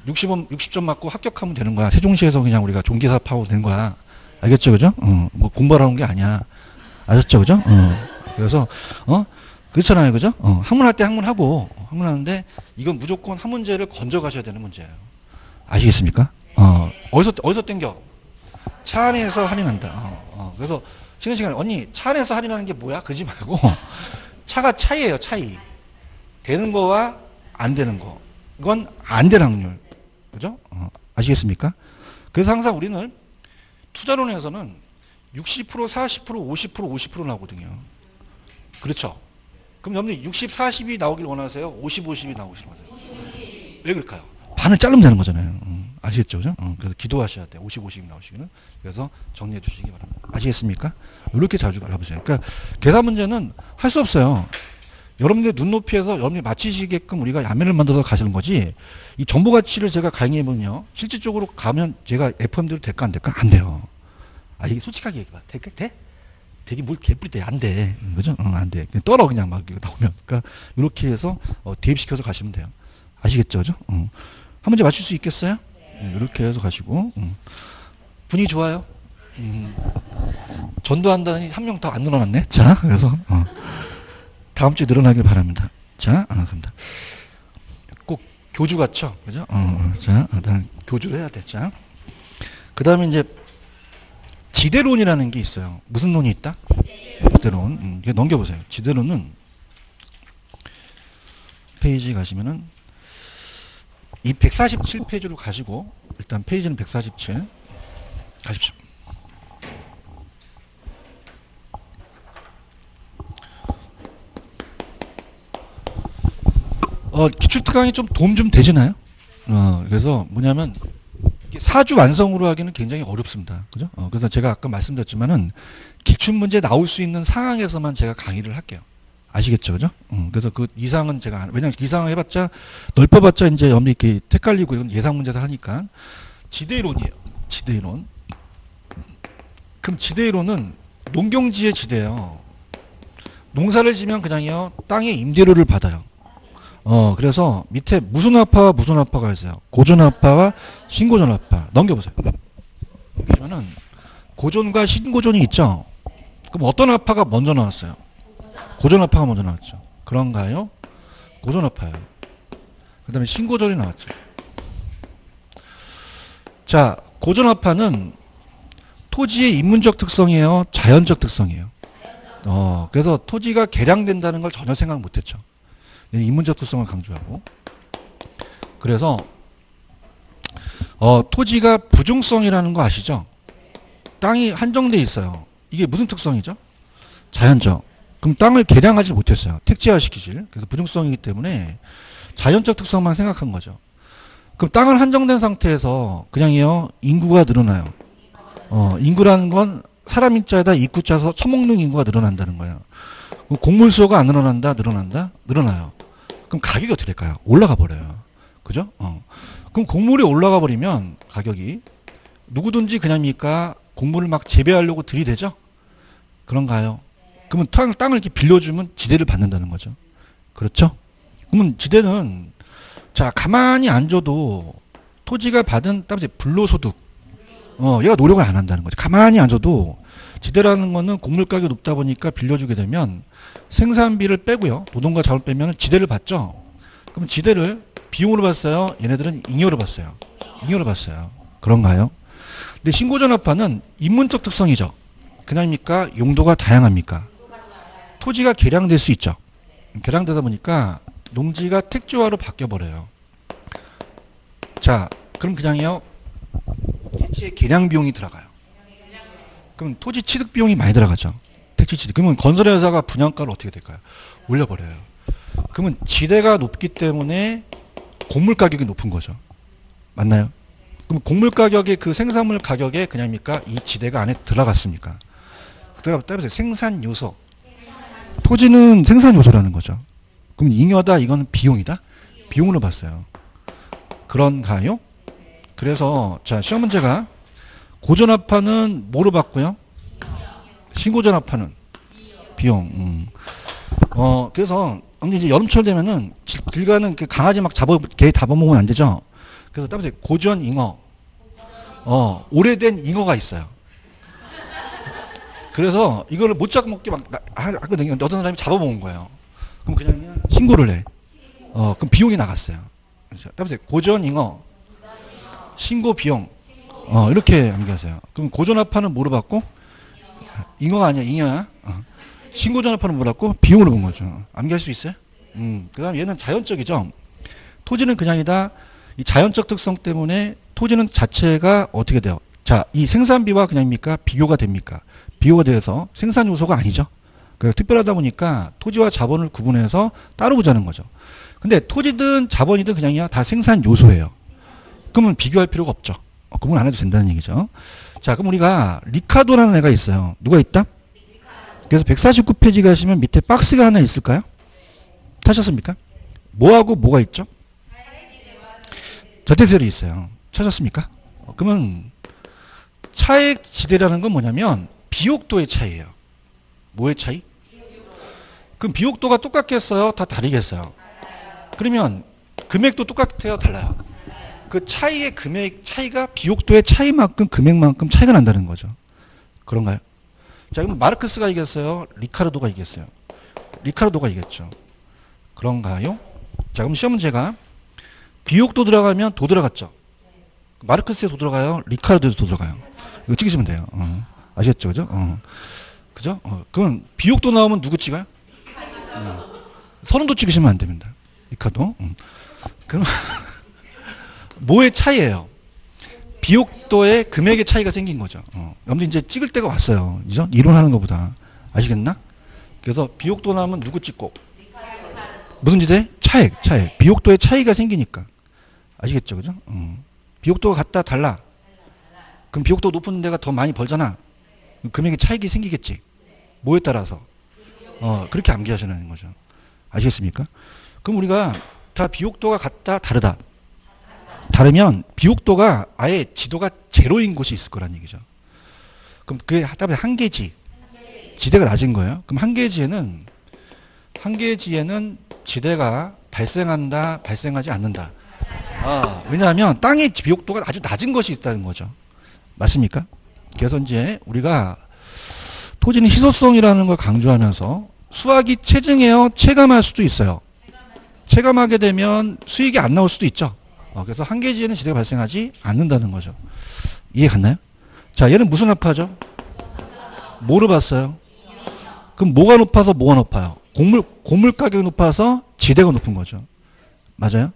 60점 맞고 합격하면 되는 거야. 세종시에서 그냥 우리가 종기사업하고 되는 거야. 알겠죠? 그죠? 뭐 공부하러 온 게 아니야. 아셨죠? 그죠? 그래서, 그렇잖아요. 그죠? 학문할 때 학문하고, 학문하는데, 이건 무조건 한 문제를 건져 가셔야 되는 문제예요. 아시겠습니까? 어디서 땡겨? 차 안에서 할인한다. 그래서, 쉬는 시간에, 언니, 차 안에서 할인하는 게 뭐야? 그러지 말고, 차가 차이예요, 차이. 되는 거와 안 되는 거. 이건 안 될 확률. 그죠? 아시겠습니까? 그래서 항상 우리는 투자론에서는 60%, 40%, 50%, 50% 나오거든요. 그렇죠? 그럼 여러분들 60, 40이 나오길 원하세요? 50, 50이 나오길 원하세요? 왜 그럴까요? 반을 자르면 되는 거잖아요. 아시겠죠? 그죠? 그래서 기도하셔야 돼요. 50, 50 나오시기는. 그래서 정리해 주시기 바랍니다. 아시겠습니까? 이렇게 자주 알아보세요. 그러니까 계산 문제는 할 수 없어요. 여러분들 눈높이에서 여러분들이 맞히시게끔 우리가 야매를 만들어서 가시는 거지, 이 정보 가치를 제가 강의해보면요, 실질적으로 가면 제가 FM대로 될까 안 될까? 안 돼요. 이게 솔직하게 얘기해봐. 돼? 되게 뭘 개뿔이 돼. 안 돼. 그죠? 안 돼. 그냥 떨어, 그냥 막 나오면. 그러니까, 이렇게 해서, 대입시켜서 가시면 돼요. 아시겠죠? 그죠? 한 문제 맞출 수 있겠어요? 이렇게 해서 가시고, 분위기 좋아요? 전도한다니 한 명 더 안 늘어났네? 자, 그래서, 다음 주에 늘어나길 바랍니다. 자, 그렇습니다. 꼭 교주 같죠? 그죠? 자, 난 교주를 해야 돼. 자. 그 다음에 이제, 지대론이라는 게 있어요. 무슨 론이 있다? 지대론. 넘겨보세요. 지대론은, 149페이지 가시면은 이 147페이지로 가시고 일단 페이지는 147 가십시오. 기출특강이 좀 도움 좀 되시나요? 그래서 뭐냐면 사주 완성으로 하기는 굉장히 어렵습니다. 그죠? 그래서 제가 아까 말씀드렸지만은 기출문제 나올 수 있는 상황에서만 제가 강의를 할게요. 아시겠죠? 그죠? 그래서 그 이상은 제가, 왜냐면 이상 해봤자, 넓혀봤자 이제 이렇게 헷갈리고 이건 예상 문제다 하니까. 지대이론이에요. 지대이론. 그럼 지대이론은 농경지의 지대예요. 농사를 지면 그냥요, 땅의 임대료를 받아요. 그래서 밑에 무슨 아파와 무슨 아파가 있어요. 고전 아파와 신고전 아파. 넘겨보세요. 그러면은 고전과 신고전이 있죠. 그럼 어떤 아파가 먼저 나왔어요? 고전 아파가 먼저 나왔죠. 그런가요? 고전 아파예요. 그 다음에 신고전이 나왔죠. 자, 고전 아파는 토지의 인문적 특성이에요? 자연적 특성이에요? 그래서 토지가 개량된다는 걸 전혀 생각 못했죠. 인문적 특성을 강조하고. 그래서 토지가 부중성이라는 거 아시죠? 땅이 한정돼 있어요. 이게 무슨 특성이죠? 자연적. 그럼 땅을 개량하지 못했어요. 택지화시키질. 그래서 부중성이기 때문에 자연적 특성만 생각한 거죠. 그럼 땅을 한정된 상태에서 그냥요 인구가 늘어나요. 인구라는 건 사람 인자에다 입구 짜서 처먹는 인구가 늘어난다는 거예요. 곡물 수요가 안 늘어난다, 늘어나요. 그럼 가격이 어떻게 될까요? 올라가 버려요. 그죠? 그럼 곡물이 올라가 버리면 가격이 누구든지 그냥입니까? 곡물을 막 재배하려고 들이대죠? 그런가요? 그러면 땅을 이렇게 빌려주면 지대를 받는다는 거죠. 그렇죠? 그러면 지대는 자 가만히 앉아도 토지가 받은 따라서 불로소득 얘가 노력을 안 한다는 거죠. 가만히 앉아도 지대라는 거는 곡물 가격이 높다 보니까 빌려주게 되면 생산비를 빼고요. 노동과 자원을 빼면 지대를 받죠. 그럼 지대를 비용으로 봤어요? 얘네들은 잉여로 봤어요. 잉여로 봤어요. 그런가요? 근데 신고전 아파는 인문적 특성이죠. 그냥입니까? 용도가 다양합니까? 토지가 개량될 수 있죠. 개량되다 보니까 농지가 택지화로 바뀌어버려요. 자, 그럼 그냥요. 택지의 개량 비용이 들어가요. 그럼 토지 취득 비용이 많이 들어가죠. 택지 취득. 그러면 건설회사가 분양가를 어떻게 될까요? 올려버려요. 그러면 지대가 높기 때문에 곡물 가격이 높은 거죠. 맞나요? 그럼 곡물 가격이 그 생산물 가격에 그냥입니까? 이 지대가 안에 들어갔습니까? 따라서 생산 요소. 토지는 생산 요소라는 거죠. 그럼 잉여다 이건 비용이다? 비용으로 봤어요. 그런가요? 그래서 자 시험 문제가 고전 아파는 뭐로 봤고요? 신고전 아파는 비용. 그래서 이제 여름철 되면은 길 가는 그 강아지 막 개 잡아먹으면 안 되죠. 그래서 따라서 고전 잉어, 오래된 잉어가 있어요. 그래서 이거를 못 잡먹게 막 하거든요. 어떤 사람이 잡아먹은 거예요. 그럼 그냥 신고를 해. 그럼 비용이 나갔어요. 그렇죠. 따라서 고전 잉어, 신고 비용, 이렇게 암기하세요. 그럼 고전 아파는 뭐로 봤고? 잉어가 아니야, 잉여야. 신고전 아파는 뭐로 봤고? 비용으로 본 거죠. 암기할 수 있어요? 그 다음 얘는 자연적이죠. 토지는 그냥이다. 이 자연적 특성 때문에 토지는 자체가 어떻게 돼요? 자, 이 생산비와 그냥입니까? 비교가 됩니까? 비교가 돼서 생산 요소가 아니죠. 그래서 특별하다 보니까 토지와 자본을 구분해서 따로 보자는 거죠. 근데 토지든 자본이든 그냥이야 다 생산 요소예요. 그러면 비교할 필요가 없죠. 구분 안 해도 된다는 얘기죠. 자, 그럼 우리가 리카도라는 애가 있어요. 누가 있다? 그래서 149페이지 가시면 밑에 박스가 하나 있을까요? 타셨습니까? 뭐하고 뭐가 있죠? 저태세율이 있어요. 찾았습니까? 그러면 차액 지대라는 건 뭐냐면 비옥도의 차이예요. 뭐의 차이? 그럼 비옥도가 똑같겠어요? 다 다르겠어요? 그러면 금액도 똑같아요? 달라요? 그 차이의 금액 차이가 비옥도의 차이만큼 금액만큼 차이가 난다는 거죠. 그런가요? 자, 그럼 마르크스가 이겼어요? 리카르도가 이겼어요? 리카르도가 이겼죠. 그런가요? 자, 그럼 시험 문제가 비옥도 들어가면 도 들어갔죠. 마르크스에 도 들어가요? 리카르도에 도 들어가요. 이거 찍으시면 돼요. 아시겠죠? 그죠? 그죠? 그럼 비옥도 나오면 누구 찍어요? 선언도 찍으시면 안 됩니다. 리카도. 그럼 뭐의 차이예요? 비옥도의 금액의 차이가 생긴 거죠. 여러분들 이제 찍을 때가 왔어요. 그죠? 이론하는 것보다. 아시겠나? 그래서 비옥도 나오면 누구 찍고? 무슨 지대? 차액. 비옥도의 차이가 생기니까. 아시겠죠? 그죠? 비옥도가 같다, 달라. 그럼 비옥도 높은 데가 더 많이 벌잖아. 금액의 차익이 생기겠지. 뭐에 따라서? 그렇게 암기하시는 거죠. 아시겠습니까? 그럼 우리가 다 비옥도가 같다, 다르다. 다르면 비옥도가 아예 지도가 제로인 곳이 있을 거란 얘기죠. 그럼 그게 답이 한계지. 지대가 낮은 거예요. 그럼 한계지에는 지대가 발생한다, 발생하지 않는다. 왜냐하면 땅의 비옥도가 아주 낮은 것이 있다는 거죠. 맞습니까? 그래서 이제 우리가 토지는 희소성이라는 걸 강조하면서 수확이 체증해요, 체감할 수도 있어요. 체감하게 되면 수익이 안 나올 수도 있죠. 그래서 한계지에는 지대가 발생하지 않는다는 거죠. 이해 갔나요? 자, 얘는 무슨 합하죠? 뭐로 봤어요? 그럼 뭐가 높아서 뭐가 높아요? 곡물 가격이 높아서 지대가 높은 거죠. 맞아요?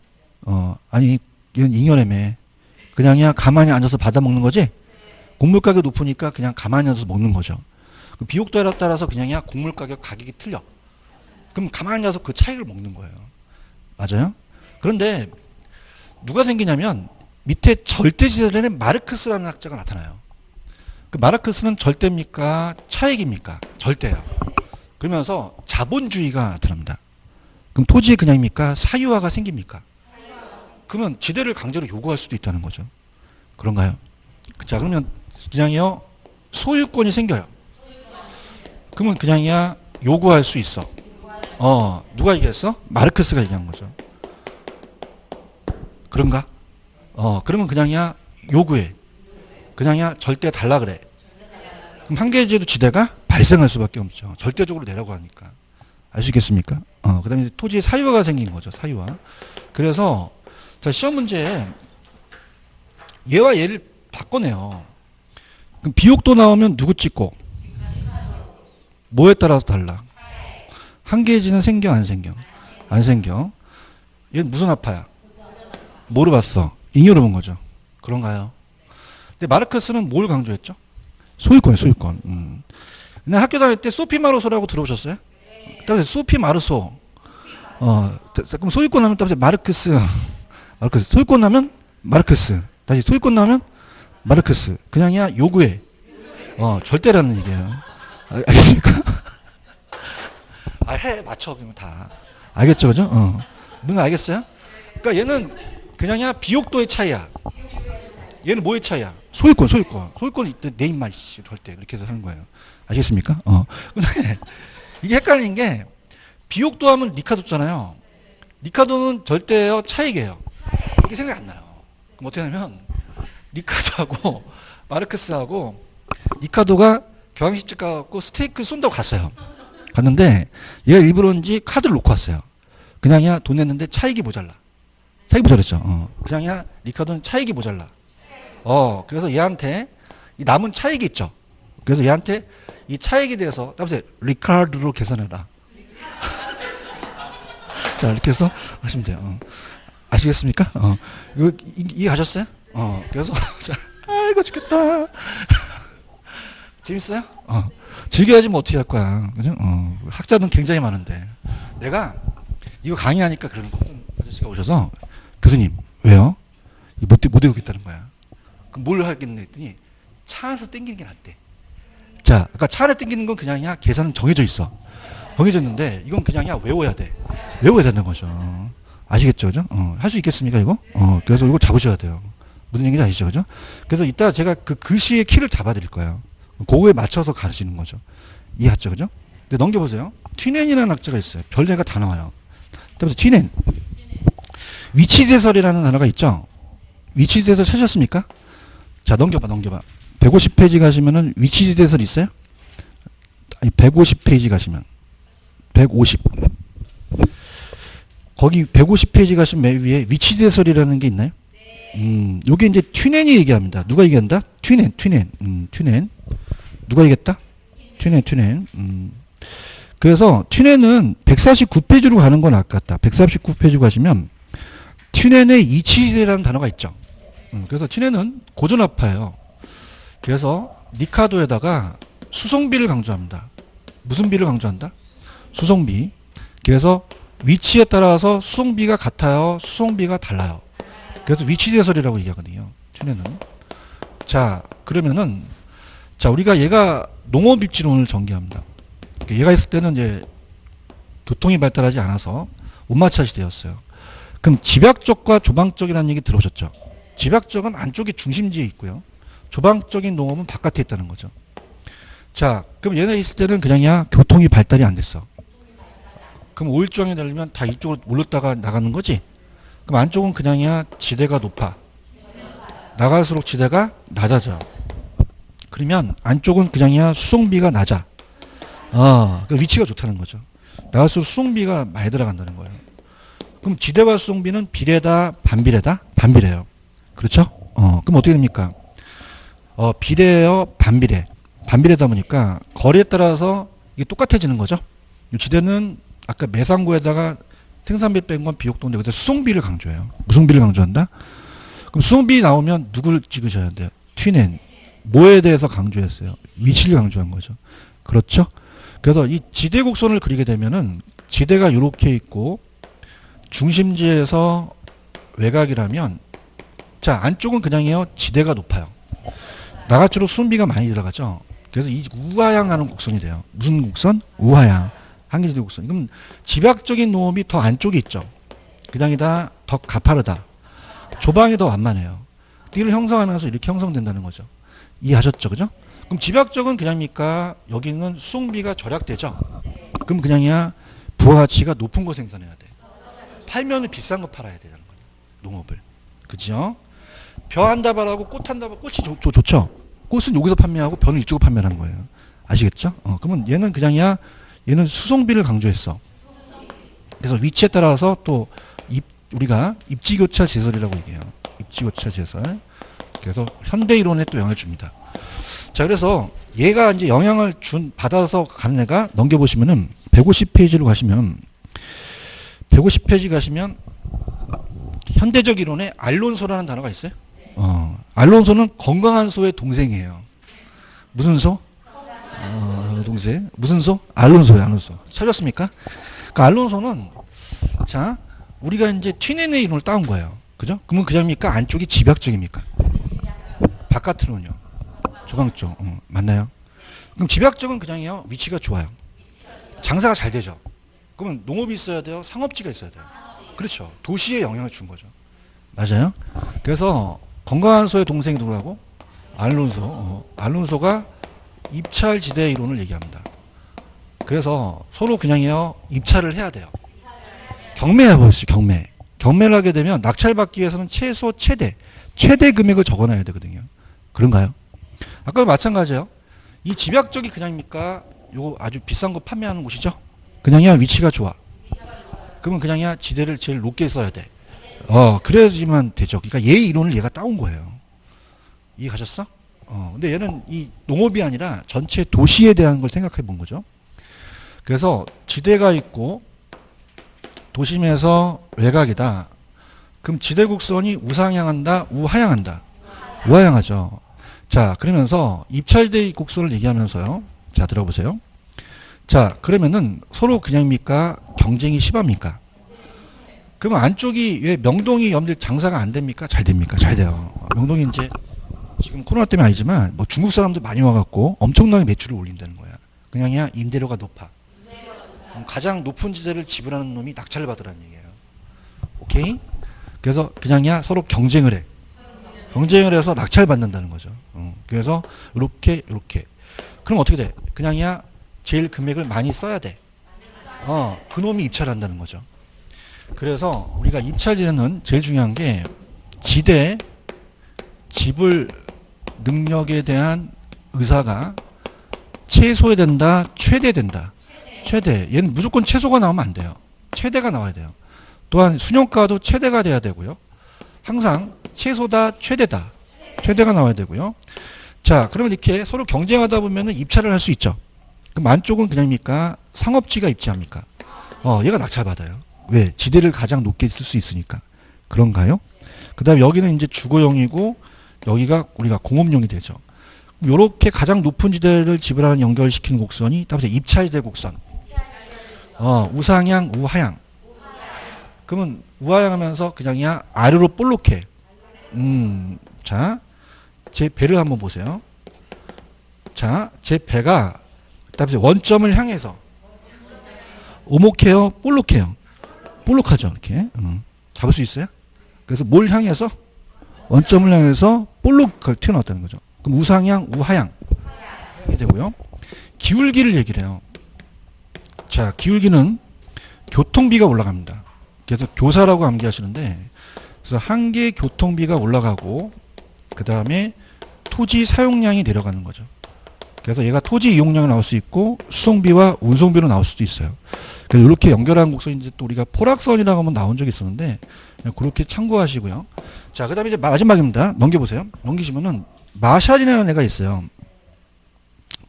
아니, 이건 잉여래매. 그냥 가만히 앉아서 받아먹는 거지? 곡물 가격이 높으니까 그냥 가만히 앉아서 먹는 거죠. 비옥도에 따라서 그냥 곡물 가격이 틀려. 그럼 가만히 앉아서 그 차이를 먹는 거예요. 맞아요? 그런데 누가 생기냐면 밑에 절대지대에는 마르크스라는 학자가 나타나요. 그 마르크스는 절대입니까? 차익입니까? 절대예요. 그러면서 자본주의가 나타납니다. 그럼 토지의 그냥입니까? 사유화가 생깁니까? 그러면 지대를 강제로 요구할 수도 있다는 거죠. 그런가요? 자, 그러면 그냥요 소유권이 생겨요. 그러면 그냥이야 요구할 수 있어. 누가 얘기했어? 마르크스가 얘기한 거죠. 그런가? 그러면 그냥이야 요구해. 그냥이야 절대 달라 그래. 그럼 한계지대로 지대가 발생할 수밖에 없죠. 절대적으로 내라고 하니까. 아시겠습니까? 그 다음에 토지의 사유화가 생긴 거죠. 사유화. 그래서 자, 시험 문제에 얘와 얘를 바꿔내요. 그럼 비옥도 나오면 누구 찍고? 뭐에 따라서 달라? 한계지는 생겨 안 생겨? 안 생겨. 얘는 무슨 합파야? 뭐로 봤어? 잉여로 본 거죠. 그런가요? 근데 마르크스는 뭘 강조했죠? 소유권이에요, 소유권. 근데 학교 다닐 때 소피 마르소라고 들어오셨어요? 따라서 소피 마르소. 그럼 소유권 나면 따라서 마르크스. 소유권 나면 마르크스. 다시 소유권 나면 마르크스. 그냥이야 요구해. 절대라는 얘기예요. 알겠습니까? 맞춰 그러면 다. 알겠죠, 그죠? 뭔가 알겠어요? 그러니까 얘는 그냥이야 비옥도의 차이야. 얘는 뭐의 차이야? 소유권. 소유권이 내 입만 절대 그렇게 해서 하는 거예요. 아시겠습니까? 근데 이게 헷갈리는 게 비옥도 하면 리카도잖아요. 리카도는 절대예요, 차익이에요. 이게 생각이 안 나요. 그럼 어떻게 하냐면 리카도하고 마르크스하고 리카도가 경양식집 가갖고 스테이크 쏜다고 갔어요. 갔는데 얘가 일부러인지 카드를 놓고 왔어요. 그냥이야 돈 냈는데 차익이 모자라. 차익이 모자랐죠. 그냥이야 리카도는 차익이 모자라. 그래서 얘한테 이 남은 차익이 있죠. 그래서 얘한테 이 차익에 대해서 따라서 리카르도로 계산해라. 자, 이렇게 해서 하시면 돼요. 아시겠습니까? 이거 이해하셨어요? 그래서 아이고 죽겠다. 재밌어요? 즐겨야지 뭐 어떻게 할 거야. 그죠? 학자는 굉장히 많은데 내가 이거 강의하니까 그러는 거. 아저씨가 오셔서 교수님 왜요? 못 외우겠다는 거야. 그럼 뭘 하겠냐 했더니 차 안에서 땡기는 게 낫대. 자, 아까 차 안에 땡기는 건 그냥이야 계산은 정해져 있어. 정해졌는데 이건 그냥이야 외워야 돼. 외워야 되는 거죠. 아시겠죠, 그죠? 할 수 있겠습니까 이거? 그래서 이거 잡으셔야 돼요. 무슨 얘기인지 아시죠, 그죠? 그래서 이따 제가 그 글씨의 키를 잡아드릴 거예요. 그거에 맞춰서 가르치는 거죠. 이해하죠, 그죠? 근데 넘겨보세요. 튀넨이라는 학자가 있어요. 별개가 다 나와요. 그래서 튀넨. 위치대설이라는 단어가 있죠. 위치대설 찾으셨습니까? 자, 넘겨봐. 150페이지 가시면은 위치대설 있어요? 아니, 150페이지 가시면. 150. 거기 150페이지 가시면 맨 위에 위치대설이라는 게 있나요? 요게 이제 튀넨이 얘기합니다. 누가 얘기한다? 튀넨. 튀넨. 누가 얘기했다? 튀넨. 그 그래서 튠엔은 149페이지로 가는 건 아깝다. 149페이지 가시면 튠엔의 이치지대라는 단어가 있죠. 그래서 튠엔은 고전화파예요. 그래서 리카도에다가 수송비를 강조합니다. 무슨 비를 강조한다? 수송비. 그래서 위치에 따라서 수송비가 같아요. 수송비가 달라요. 그래서 위치대설이라고 얘기하거든요. 튠엔은. 자, 그러면은 자, 우리가 얘가 농업입지론을 전개합니다. 얘가 있을 때는 이제 교통이 발달하지 않아서 운마차 시대였어요. 그럼 집약적과 조방적이라는 얘기 들어보셨죠? 집약적은 안쪽에 중심지에 있고요. 조방적인 농업은 바깥에 있다는 거죠. 자, 그럼 얘네 있을 때는 그냥이야 교통이 발달이 안 됐어. 그럼 오일조항이 되려면 다 이쪽으로 몰렸다가 나가는 거지? 그럼 안쪽은 그냥이야 지대가 높아. 나갈수록 지대가 낮아져. 그러면 안쪽은 그냥이야 수송비가 낮아. 그 위치가 좋다는 거죠. 나갈수록 수송비가 많이 들어간다는 거예요. 그럼 지대와 수송비는 비례다, 반비례다? 반비례요. 그렇죠? 그럼 어떻게 됩니까? 비례요, 반비례. 반비례다 보니까 거리에 따라서 이게 똑같아지는 거죠. 지대는 아까 매상고에다가 생산비 뺀 건 비옥동인데 그때 수송비를 강조해요. 무슨 비를 강조한다? 그럼 수송비 나오면 누구를 찍으셔야 돼요? 튠엔. 뭐에 대해서 강조했어요? 위치를 강조한 거죠. 그렇죠? 그래서 이 지대 곡선을 그리게 되면은 지대가 이렇게 있고 중심지에서 외곽이라면 자, 안쪽은 그냥이요. 지대가 높아요. 나갈수록 수송비가 많이 들어가죠. 그래서 이 우하향하는 곡선이 돼요. 무슨 곡선? 우하향. 한길지대 곡선. 그럼 집약적인 농업이 더 안쪽에 있죠. 그냥이다 더 가파르다. 조방이 더 완만해요. 이를 형성하면서 이렇게 형성된다는 거죠. 이해하셨죠? 그죠? 그럼 집약적은 그냥입니까? 여기는 수송비가 절약되죠. 그럼 그냥이야 부가가치가 높은 거 생산해야 돼. 팔면은 비싼 거 팔아야 되는 거예요. 농업을. 그죠? 벼 한 다발하고 꽃 한 다발, 꽃이 좋죠? 꽃은 여기서 판매하고 벼는 이쪽으로 판매하는 거예요. 아시겠죠? 그러면 얘는 그냥이야 얘는 수송비를 강조했어. 그래서 위치에 따라서 또 우리가 입지교차 제설이라고 얘기해요. 입지교차 제설. 그래서 현대 이론에 또 영향을 줍니다. 자, 그래서 얘가 이제 영향을 받아서 가는 애가 넘겨보시면은 150페이지로 가시면 150페이지 가시면 현대적 이론에 알론소라는 단어가 있어요. 알론소는 건강한 소의 동생이에요. 무슨 소? 동생. 무슨 소? 알론소예요, 알론소. 찾았습니까? 그 알론소는 자, 우리가 이제 튠엔의 이론을 따온 거예요. 그죠? 그러면 그냥입니까? 안쪽이 집약적입니까? 바깥으로는요. 조방쪽. 맞나요? 그럼 집약적은 그냥이요. 위치가 좋아요. 장사가 잘 되죠. 그러면 농업이 있어야 돼요. 상업지가 있어야 돼요. 그렇죠. 도시에 영향을 준 거죠. 맞아요? 그래서 건강한 소의 동생이 누구라고? 알론소. 알론소가 입찰지대 이론을 얘기합니다. 그래서 서로 그냥이요. 입찰을 해야 돼요. 경매해 보시죠. 경매. 경매를 하게 되면 낙찰받기 위해서는 최소 최대 금액을 적어놔야 되거든요. 그런가요? 아까도 마찬가지예요. 이 집약적이 그냥입니까? 요거 아주 비싼 거 판매하는 곳이죠? 그냥이야 위치가 좋아. 그러면 그냥이야 지대를 제일 높게 써야 돼. 그래야지만 되죠. 그러니까 얘의 이론을 얘가 따온 거예요. 이해 가셨어? 근데 얘는 이 농업이 아니라 전체 도시에 대한 걸 생각해 본 거죠. 그래서 지대가 있고 도심에서 외곽이다. 그럼 지대 곡선이 우상향한다, 우하향한다. 우하향하죠. 자, 그러면서 입찰대 곡선을 얘기하면서요. 자, 들어보세요. 자, 그러면은 서로 그냥입니까? 경쟁이 심합니까? 그러면 안쪽이 왜 명동이 염들 장사가 안 됩니까? 잘 됩니까? 잘 돼요. 명동이 이제 지금 코로나 때문에 아니지만 뭐 중국 사람들 많이 와갖고 엄청나게 매출을 올린다는 거야. 그냥이야 임대료가 높아. 가장 높은 지대를 지불하는 놈이 낙찰을 받으라는 얘기예요. 오케이? 그래서 그냥이야 서로 경쟁을 해. 경쟁을 해서 낙찰 받는다는 거죠. 그래서 이렇게. 그럼 어떻게 돼? 그냥이야 제일 금액을 많이 써야 돼. 그놈이 입찰한다는 거죠. 그래서 우리가 입찰지는 제일 중요한 게 지대 지불 능력에 대한 의사가 최소화된다, 최대된다. 최대. 얘는 무조건 최소가 나오면 안 돼요. 최대가 나와야 돼요. 또한 순용가도 최대가 돼야 되고요. 항상 최소다, 최대다. 최대가 나와야 되고요. 자, 그러면 이렇게 서로 경쟁하다 보면은 입찰을 할 수 있죠. 그럼 안쪽은 그냥입니까? 상업지가 입지합니까? 얘가 낙찰받아요. 왜? 지대를 가장 높게 쓸 수 있으니까. 그런가요? 그 다음에 여기는 이제 주거용이고 여기가 우리가 공업용이 되죠. 요렇게 가장 높은 지대를 지불하는 연결시키는 곡선이 따라서 입차지대 곡선. 우상향, 우하향. 그러면 우하향하면서 그냥이야 아래로 볼록해. 자, 제 배를 한번 보세요. 자, 제 배가 따라서 원점을 향해서 오목해요, 볼록해요. 볼록하죠, 이렇게. 잡을 수 있어요? 그래서 뭘 향해서? 원점을 향해서 볼록 튀어나왔다는 거죠. 그럼 우상향, 우하향. 이렇게 되고요. 기울기를 얘기를 해요. 자, 기울기는 교통비가 올라갑니다. 그래서 교사라고 암기하시는데, 그래서 한 개의 교통비가 올라가고, 그 다음에 토지 사용량이 내려가는 거죠. 그래서 얘가 토지 이용량이 나올 수 있고, 수송비와 운송비로 나올 수도 있어요. 그래서 이렇게 연결한 곡선이 이제 또 우리가 포락선이라고 하면 나온 적이 있었는데, 그렇게 참고하시고요. 자, 그 다음에 이제 마지막입니다. 넘겨보세요. 넘기시면은, 마샬이라는 애가 있어요.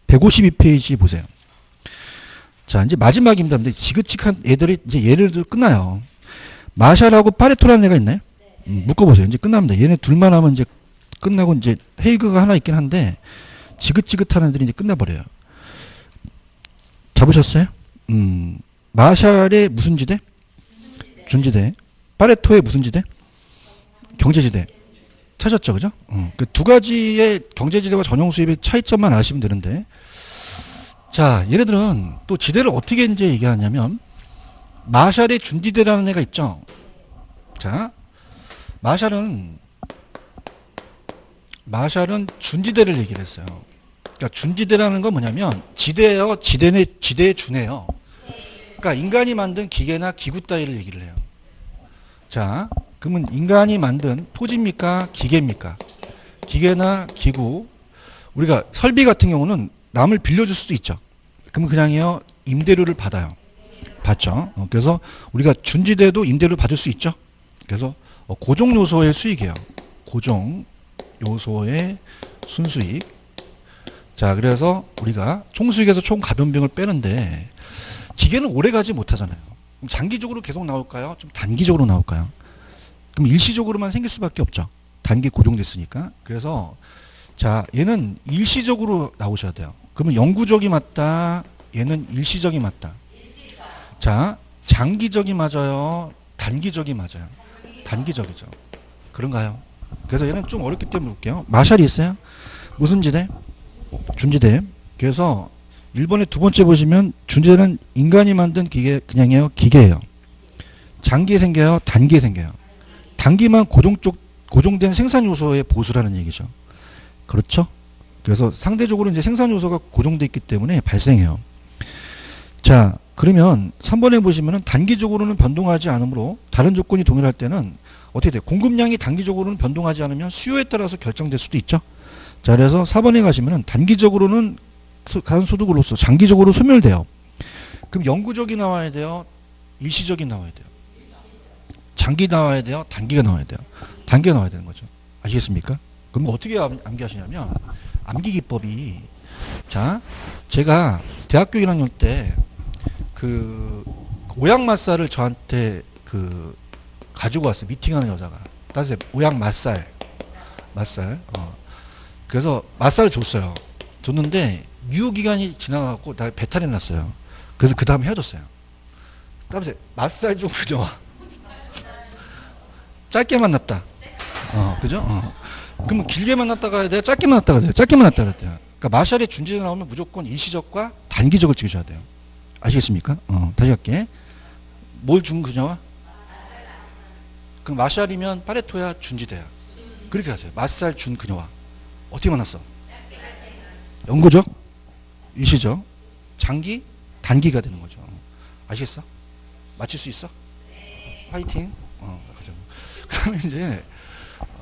152페이지 보세요. 자, 이제 마지막입니다. 근데 지긋지긋한 애들이 이제 예를 들어 끝나요. 마샬하고 파레토라는 애가 있나요? 묶어보세요. 이제 끝납니다. 얘네 둘만 하면 이제 끝나고 이제 헤이그가 하나 있긴 한데, 지긋지긋한 애들이 이제 끝나버려요. 잡으셨어요? 마샬의 무슨 지대? 준지대. 파레토의 무슨 지대? 경제지대. 찾았죠, 그죠? 그 두 가지의 경제지대와 전용 수입의 차이점만 아시면 되는데, 자, 얘네들은 또 지대를 어떻게 이제 얘기하냐면, 마샬의 준지대라는 애가 있죠. 자, 마샬은 준지대를 얘기를 했어요. 그러니까 준지대라는 건 뭐냐면 지대예요, 지대에 준해요. 그러니까 인간이 만든 기계나 기구 따위를 얘기를 해요. 자, 그러면 인간이 만든 토지입니까? 기계입니까? 기계나 기구. 우리가 설비 같은 경우는 남을 빌려줄 수도 있죠. 그러면 그냥요 임대료를 받아요. 받죠. 그래서 우리가 준지대도 임대료를 받을 수 있죠. 그래서 고정 요소의 수익이에요. 고정 요소의 순수익. 자, 그래서 우리가 총수익에서 총 가변비용을 빼는데 기계는 오래 가지 못하잖아요. 그럼 장기적으로 계속 나올까요? 좀 단기적으로 나올까요? 그럼 일시적으로만 생길 수밖에 없죠. 단기 고정됐으니까. 그래서 자, 얘는 일시적으로 나오셔야 돼요. 그러면 영구적이 맞다. 얘는 일시적이 맞다. 자, 장기적이 맞아요. 단기적이 맞아요. 단기적이죠. 그런가요? 그래서 얘는 좀 어렵기 때문에 볼게요. 마샬이 있어요? 무슨 지대? 준지대. 그래서 1번에 두 번째 보시면 준지대는 인간이 만든 기계, 그냥이에요. 기계예요. 장기에 생겨요. 단기에 생겨요. 단기만 고정된 생산 요소의 보수라는 얘기죠. 그렇죠? 그래서 상대적으로 이제 생산 요소가 고정되어 있기 때문에 발생해요. 자, 그러면 3번에 보시면은 단기적으로는 변동하지 않으므로 다른 조건이 동일할 때는 어떻게 돼요? 공급량이 단기적으로는 변동하지 않으면 수요에 따라서 결정될 수도 있죠. 자, 그래서 4번에 가시면은 단기적으로는 가산소득으로서 장기적으로 소멸돼요. 그럼 영구적이 나와야 돼요? 일시적이 나와야 돼요? 장기 나와야 돼요? 단기가 나와야 돼요? 단기가 나와야 되는 거죠. 아시겠습니까? 그럼 어떻게 암기하시냐면 암기 기법이, 자, 제가 대학교 1학년 때 그 오양 마살을 저한테 그 가지고 왔어요. 미팅하는 여자가. 따라서 오양 마살. 그래서 마살을 줬어요. 줬는데 유효기간이 지나가고 나 배탈이 났어요. 그래서 그 다음에 헤어졌어요. 따라서 마살 좀 그죠? 짧게 만났다. 그죠? 그러면 길게 만났다 가야 돼요? 짧게 만났다 가야 돼요? 짧게 만났다 가야 돼요? 그러니까 마샬의 준지대 나오면 무조건 일시적과 단기적을 찍으셔야 돼요. 아시겠습니까? 다시 할게. 뭘 준 그녀와? 그럼 마샬이면 파레토야, 준지대야. 그렇게 하세요. 마살 준 그녀와. 어떻게 만났어? 영구적? 일시적? 장기? 단기가 되는 거죠. 아시겠어? 맞힐 수 있어? 화이팅. 그죠. 그 다음에 이제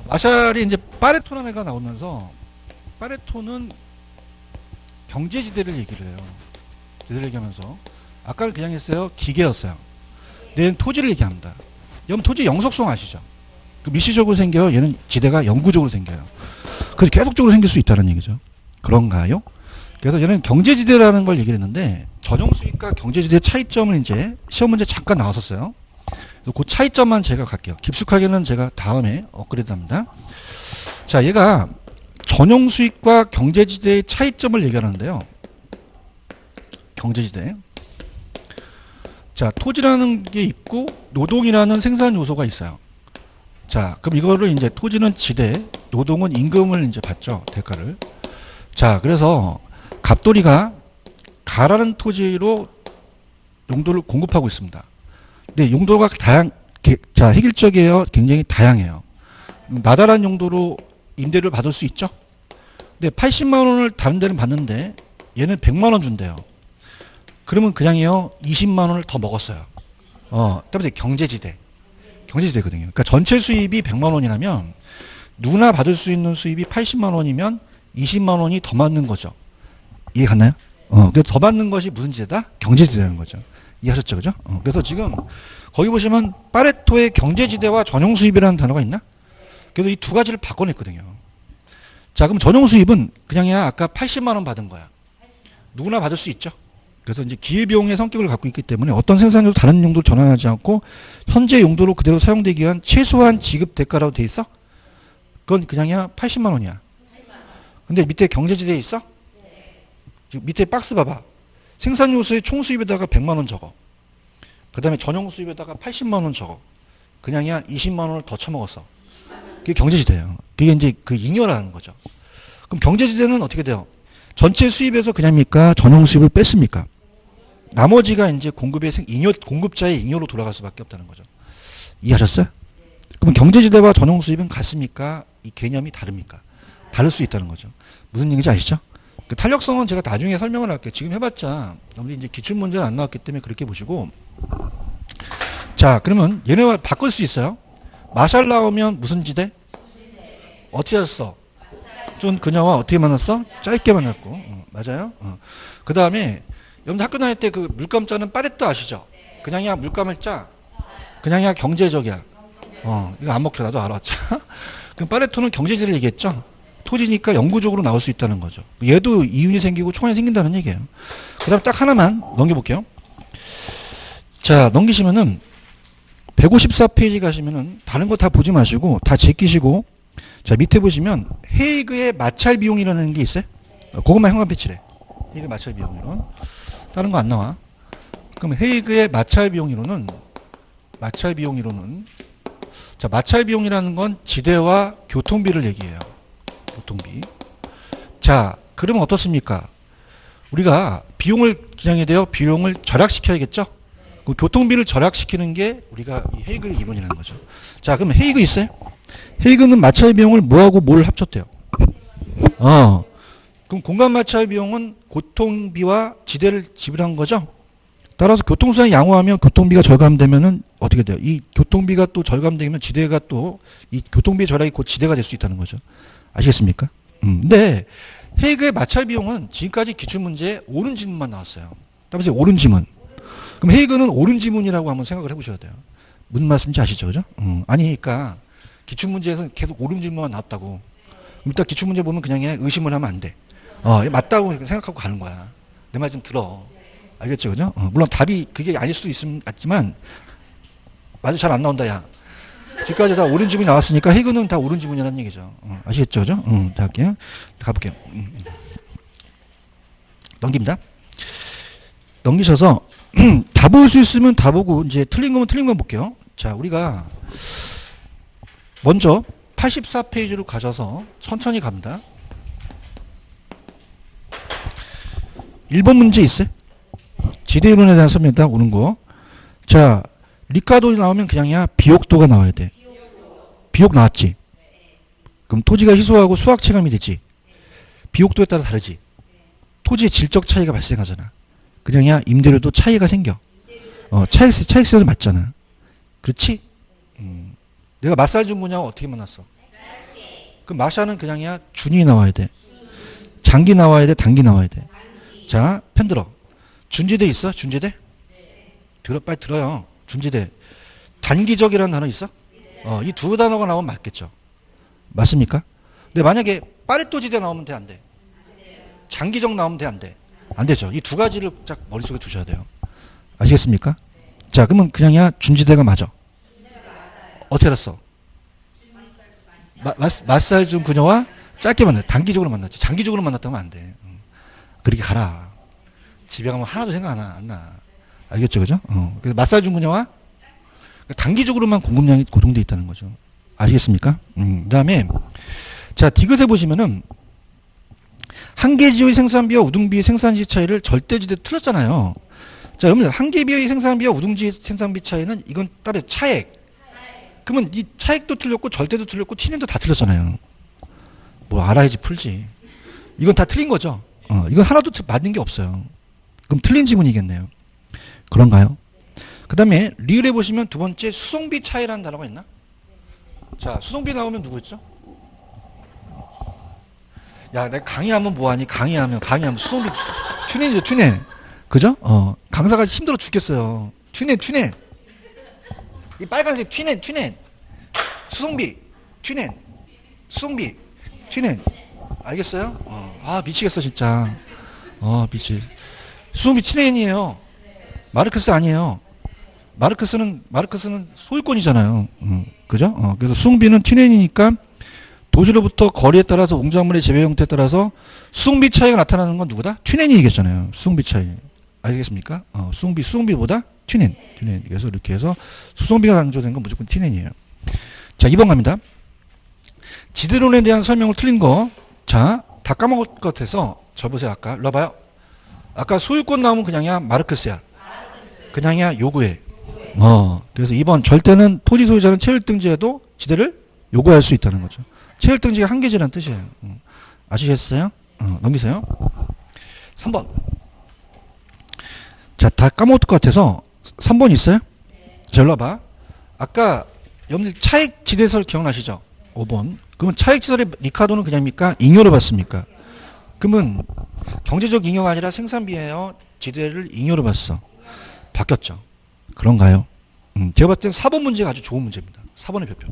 마샬이 이제 파레토라는 애가 나오면서 파레토는 경제지대를 얘기를 해요. 지대를 얘기하면서 아까는 그냥 했어요. 기계였어요. 얘는 토지를 얘기합니다. 여러분 토지 영속성 아시죠? 그 미시적으로 생겨요. 얘는 지대가 영구적으로 생겨요. 그래서 계속적으로 생길 수 있다는 얘기죠. 그런가요? 그래서 얘는 경제지대라는 걸 얘기를 했는데 전용수익과 경제지대의 차이점을 이제 시험 문제 잠깐 나왔었어요. 그래서 그 차이점만 제가 갈게요. 깊숙하게는 제가 다음에 업그레이드 합니다. 자, 얘가 전용수익과 경제지대의 차이점을 얘기하는데요. 경제지대. 자, 토지라는 게 있고 노동이라는 생산 요소가 있어요. 자, 그럼 이거를 이제 토지는 지대, 노동은 임금을 이제 받죠. 대가를. 자, 그래서 갑돌이가 가라는 토지로 용도를 공급하고 있습니다. 근데 용도가 자, 획일적이에요. 굉장히 다양해요. 나다란 용도로 임대를 받을 수 있죠. 근데 80만 원을 다른 데는 받는데 얘는 100만 원 준대요. 그러면 그냥요 20만 원을 더 먹었어요. 따라서 경제지대. 경제지대거든요. 그러니까 전체 수입이 100만 원이라면 누구나 받을 수 있는 수입이 80만 원이면 20만 원이 더 받는 거죠. 이해 갔나요? 그래서 더 받는 것이 무슨 지대다? 경제지대라는 거죠. 이해하셨죠? 그죠? 그래서 지금 거기 보시면 파레토의 경제지대와 전용수입이라는 단어가 있나? 그래서 이 두 가지를 바꿔냈거든요. 자, 그럼 전용수입은 그냥이야 아까 80만 원 받은 거야. 누구나 받을 수 있죠. 그래서 이제 기회비용의 성격을 갖고 있기 때문에 어떤 생산료도 다른 용도로 전환하지 않고 현재 용도로 그대로 사용되기 위한 최소한 지급 대가라고 돼 있어? 그건 그냥이야 80만 원이야. 근데 밑에 경제지대에 있어? 지금 밑에 박스 봐봐. 생산요소의 총수입에다가 100만 원 적어. 그 다음에 전용수입에다가 80만 원 적어. 그냥이야 20만 원을 더 쳐먹었어. 그게 경제지대예요. 그게 이제 그 잉여라는 거죠. 그럼 경제지대는 어떻게 돼요? 전체 수입에서 그냥입니까? 전용수입을 뺐습니까? 나머지가 이제 공급자의 잉여로 돌아갈 수밖에 없다는 거죠. 이해하셨어요? 그럼 경제지대와 전용수입은 같습니까? 이 개념이 다릅니까? 다를 수 있다는 거죠. 무슨 얘기인지 아시죠? 그 탄력성은 제가 나중에 설명을 할게요. 지금 해봤자 우리 이제 기출문제는 안 나왔기 때문에 그렇게 보시고. 자, 그러면 얘네와 바꿀 수 있어요. 마샬 나오면 무슨 지대? 어떻게 했어? 준 그녀와 어떻게 만났어? 짧게 만났고. 맞아요? 그 다음에 여러분들 학교 다닐 때 그 물감 짜는 파레토 아시죠? 그냥이야 물감을 짜. 그냥이야 경제적이야. 이거 안 먹혀. 나도 알아. 그럼 파레토는 경제지를 얘기했죠? 토지니까 영구적으로 나올 수 있다는 거죠. 얘도 이윤이 생기고 총알이 생긴다는 얘기예요. 그 다음 딱 하나만 넘겨볼게요. 자, 넘기시면은 154페이지 가시면은 다른 거 다 보지 마시고 다 제끼시고 자, 밑에 보시면 헤이그의 마찰 비용이라는 게 있어요. 그것만 형광 패치래. 헤이그 마찰 비용이론. 다른 거 안 나와. 그럼 헤이그의 마찰 비용이론은 자, 마찰 비용이라는 건 지대와 교통비를 얘기해요. 교통비. 자, 그러면 어떻습니까? 우리가 비용을 기량해야 돼요. 비용을 절약시켜야겠죠? 그 교통비를 절약시키는 게 우리가 이 헤이그의 이론이라는 거죠. 자, 그럼 헤이그 있어요? 헤이그는 마찰 비용을 뭐하고 뭘 합쳤대요? 그럼 공간 마찰 비용은 교통비와 지대를 지불한 거죠? 따라서 교통수단이 양호하면 교통비가 절감되면은 어떻게 돼요? 이 교통비가 또 절감되면 지대가 또 이 교통비 절약이 곧 지대가 될 수 있다는 거죠. 아시겠습니까? 근데 헤이그의 마찰 비용은 지금까지 기출문제에 옳은 지문만 나왔어요. 따라서 옳은 지문. 그럼 헤이그는 옳은 지문이라고 한번 생각을 해보셔야 돼요. 무슨 말씀인지 아시죠? 그죠? 아니, 그러니까 기출문제에서는 계속 옳은 질문만 나왔다고. 일단 기출문제 보면 그냥 의심을 하면 안 돼. 맞다고 생각하고 가는 거야. 내 말 좀 들어. 알겠죠? 그죠? 물론 답이 그게 아닐 수도 있지만, 맞아, 잘 안 나온다, 야. 지금까지 다 옳은 지문이 나왔으니까 헤이그는 다 옳은 지문이라는 얘기죠. 아시겠죠? 그죠? 자, 할게요. 가볼게요. 넘깁니다. 넘기셔서, 다 볼 수 있으면 다 보고, 이제 틀린 거면 틀린 거 볼게요. 자, 우리가, 먼저 84페이지로 가셔서 천천히 갑니다. 1번 문제 있어요? 지대이론에 대한 설명 딱 오는 거. 자, 리카도 나오면 그냥이야 비옥도가 나와야 돼. 비옥 나왔지? 그럼 토지가 희소하고 수학 체감이 되지? 비옥도에 따라 다르지? 토지의 질적 차이가 발생하잖아. 그냥이야 임대료도 차이가 생겨. 차익세도 맞잖아. 그렇지? 내가 마살 준 분야와 어떻게 만났어? 그럼 마샤는 그냥이야 준이 나와야 돼. 장기 나와야 돼. 단기 나와야 돼. 자, 펜 들어. 준지대 있어? 준지대? 빨리 들어요. 준지대. 단기적이라는 단어 있어? 이 두 단어가 나오면 맞겠죠. 맞습니까? 근데 만약에 파레토 지대 나오면 돼, 안 돼? 장기적 나오면 돼, 안 돼? 안 되죠. 이 두 가지를 딱 머릿속에 두셔야 돼요. 아시겠습니까? 자, 그러면 그냥이야 준지대가 맞아. 어떻게 알았어? 맞살 준 그녀와 짧게 만나. 단기적으로 만났지. 장기적으로 만났다면 안 돼. 그렇게 가라. 집에 가면 하나도 생각 안 나. 알겠죠, 그죠? 그래서 맞살 준 그녀와 단기적으로만 공급량이 고정돼 있다는 거죠. 아시겠습니까? 그다음에 자 디귿에 보시면은 한계지의 생산비와 우등비의 생산시 차이를 절대지대 틀렸잖아요. 자, 여러분 한계비의 생산비와 우등지의 생산비 차이는 이건 따로 차액. 그러면 이 차액도 틀렸고 절대도 틀렸고 t는도 다 틀렸잖아요. 뭐 알아야지 풀지. 이건 다 틀린 거죠. 이건 하나도 맞는 게 없어요. 그럼 틀린 지문이겠네요. 그런가요? 그 다음에 리을에 보시면 두 번째 수송비 차이라는 단어가 있나? 자, 수송비 나오면 누구 있죠? 야, 내가 강의하면 뭐하니? 강의하면 수송비 튜넨이죠, 튜넨. 그죠? 강사가 힘들어 죽겠어요. 튜넨. 이 빨간색 튜넨. 수송비, 튜넨. 수송비, 튜넨. 알겠어요? 아, 미치겠어, 진짜. 미치. 수송비 튜넨이에요. 마르크스 아니에요. 마르크스는 소유권이잖아요. 그죠? 그래서 수송비는 튜넨이니까 도시로부터 거리에 따라서 농작물의 재배 형태에 따라서 수송비 차이가 나타나는 건 누구다? 튜넨이겠잖아요. 수송비 차이. 알겠습니까? 수송비보다 튜넨. 그래서 이렇게 해서 수송비가 강조된 건 무조건 튜넨이에요. 자, 2번 갑니다. 지대론에 대한 설명을 틀린 거. 자, 다 까먹을 것 같아서 저 보세요. 아까 일로 와봐요. 아까 소유권 나오면 그냥이야 마르크스야. 그냥이야 요구해. 그래서 2번 절대는 토지 소유자는 체율등지에도 지대를 요구할 수 있다는 거죠. 체율등지가 한계지라는 뜻이에요. 아시겠어요? 넘기세요. 3번. 자, 다 까먹을 것 같아서 3번 있어요? 자, 일로 와봐. 아까 여러분들 차액지대설 기억나시죠? 5번. 그러면 차액지대설의 리카도는 그냥입니까? 잉여로 봤습니까? 그러면 경제적 잉여가 아니라 생산비예요. 지대를 잉여로 봤어. 바뀌었죠. 그런가요? 제가 봤을 땐 4번 문제가 아주 좋은 문제입니다. 4번의 별표.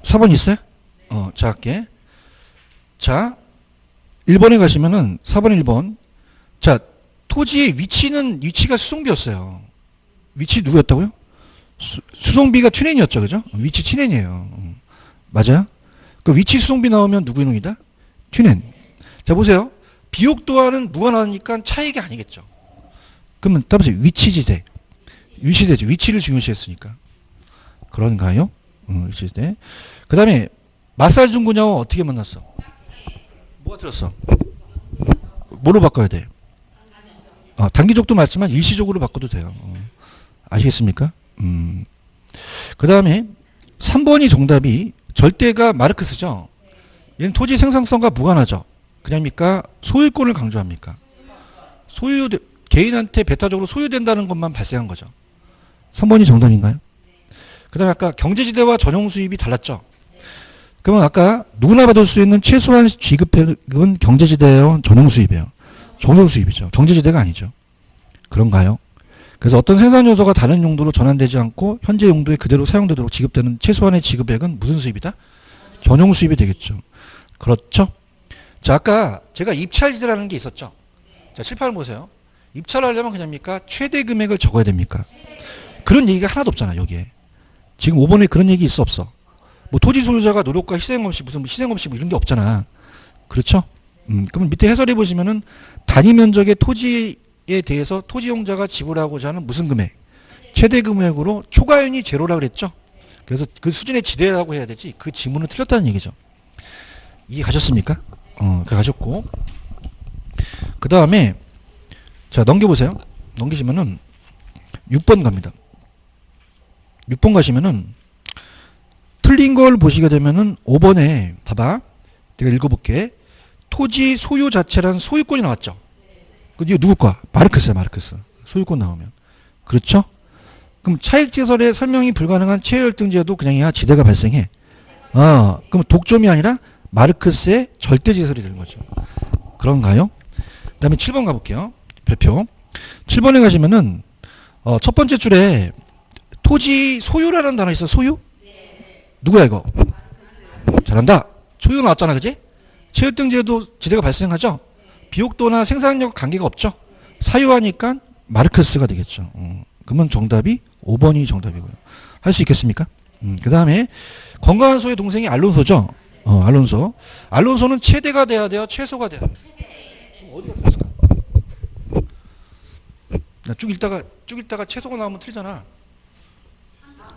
4번 있어요? 자, 할게. 자, 1번에 가시면은 4번 1번. 자, 토지의 위치가 수송비였어요. 위치 누구였다고요? 수송비가 튜넨이었죠, 그죠? 위치 튜넨이에요. 맞아요? 그 위치 수송비 나오면 누구의 놈이다? 튜넨. 자, 보세요. 비옥도화는 누가 나오니까 차익이 아니겠죠. 그러면 따라서 위치지대. 위치지대죠. 위치를 중요시했으니까. 그런가요? 위치지대. 그 다음에 마살 중구냐와 어떻게 만났어? 뭐가 틀렸어? 뭐로 바꿔야 돼? 단기적도 맞지만 일시적으로 바꿔도 돼요. 아시겠습니까? 그 다음에 3번이 정답이 절대가 마르크스죠. 얘는 토지 생산성과 무관하죠. 그냥입니까? 소유권을 강조합니까? 개인한테 배타적으로 소유된다는 것만 발생한 거죠. 3번이 정답인가요? 그 다음에 아까 경제지대와 전용 수입이 달랐죠. 그러면 아까 누구나 받을 수 있는 최소한 지급액은 경제지대예요? 전용 수입이에요? 전용 수입이죠. 경제지대가 아니죠. 그런가요? 그래서 어떤 생산 요소가 다른 용도로 전환되지 않고 현재 용도에 그대로 사용되도록 지급되는 최소한의 지급액은 무슨 수입이다? 전용 수입이 되겠죠. 그렇죠? 자, 아까 제가 입찰지대라는 게 있었죠. 자, 7, 8을 보세요. 입찰하려면 그냥입니까? 최대 금액을 적어야 됩니까? 그런 얘기가 하나도 없잖아, 여기에. 지금 5번에 그런 얘기 있어, 없어? 뭐 토지 소유자가 노력과 희생 없이 무슨 희생 없이 뭐 이런 게 없잖아. 그렇죠? 그럼 밑에 해설해 보시면은 단위 면적의 토지에 대해서 토지용자가 지불하고자 하는 무슨 금액? 최대 금액으로 초과윤이 제로라 그랬죠? 그래서 그 수준의 지대라고 해야 되지 그 지문은 틀렸다는 얘기죠. 이해 가셨습니까? 가셨고. 그 다음에 자, 넘겨보세요. 넘기시면은 6번 갑니다. 6번 가시면은 틀린 걸 보시게 되면은 5번에 봐봐. 내가 읽어볼게. 토지 소유 자체란 소유권이 나왔죠. 이거 누구 거야? 마르크스야, 마르크스. 소유권 나오면. 그렇죠? 그럼 차익지설의 설명이 불가능한 체열등지에도 그냥이야 지대가 발생해. 그럼 독점이 아니라 마르크스의 절대지설이 되는 거죠. 그런가요? 그 다음에 7번 가볼게요. 별표. 7번에 가시면은 첫 번째 줄에 토지 소유라는 단어 있어. 소유? 누구야 이거? 잘한다. 초유 나왔잖아, 그지? 체육등재도 지대가 발생하죠. 비옥도나 생산력 관계가 없죠. 사유하니까 마르크스가 되겠죠. 그러면 정답이 5번이 정답이고요. 할 수 있겠습니까? 그 다음에 건강한 소의 동생이 알론소죠. 알론소. 알론소는 최대가 돼야 돼요? 최소가 돼야 돼요? 어디가 됐을까? 쭉 읽다가 최소가 나오면 틀리잖아.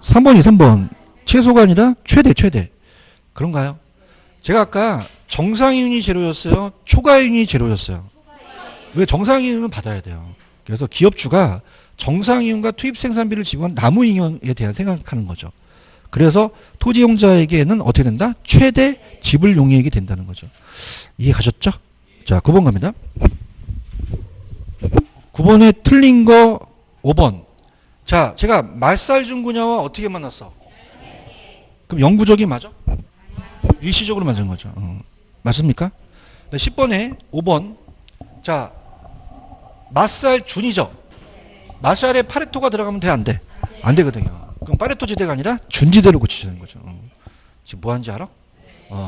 3번이 3번. 최소가 아니라 최대. 그런가요? 제가 아까 정상이윤이 제로였어요? 초과이윤이 제로였어요? 왜 정상이윤은 받아야 돼요? 그래서 기업주가 정상이윤과 투입 생산비를 지불한 남무이윤에 대한 생각하는 거죠. 그래서 토지용자에게는 어떻게 된다? 최대 지불 용이익이 된다는 거죠. 이해 가셨죠? 자, 9번 갑니다. 9번에 틀린 거 5번. 자, 제가 말살중구냐와 어떻게 만났어? 그럼 영구적이 맞아? 일시적으로 맞은 거죠. 맞습니까? 10번에 5번. 자, 맞살준이죠. 맞살에 파레토가 들어가면 돼, 안 돼? 안 되거든요. 그럼 파레토 지대가 아니라 준지대로 고치자는 거죠. 지금 뭐 하는지 알아?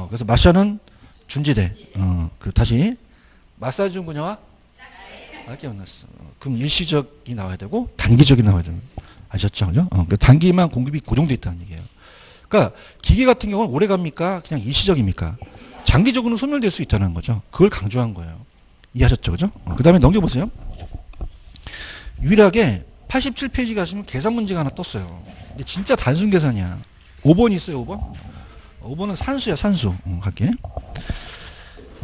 그래서 맞살은 준지대. 다시 맞살중구냐와 짧게 만났어. 그럼 일시적이 나와야 되고 단기적이 나와야 되는. 아셨죠? 그죠? 단기만 공급이 고정돼 있다는 얘기예요. 그러니까 기계 같은 경우는 오래 갑니까? 그냥 일시적입니까? 장기적으로는 소멸될 수 있다는 거죠. 그걸 강조한 거예요. 이해하셨죠? 그죠? 그 다음에 넘겨보세요. 유일하게 87페이지 가시면 계산 문제가 하나 떴어요. 근데 진짜 단순 계산이야. 5번 있어요, 5번? 5번은 산수야, 산수. 할게.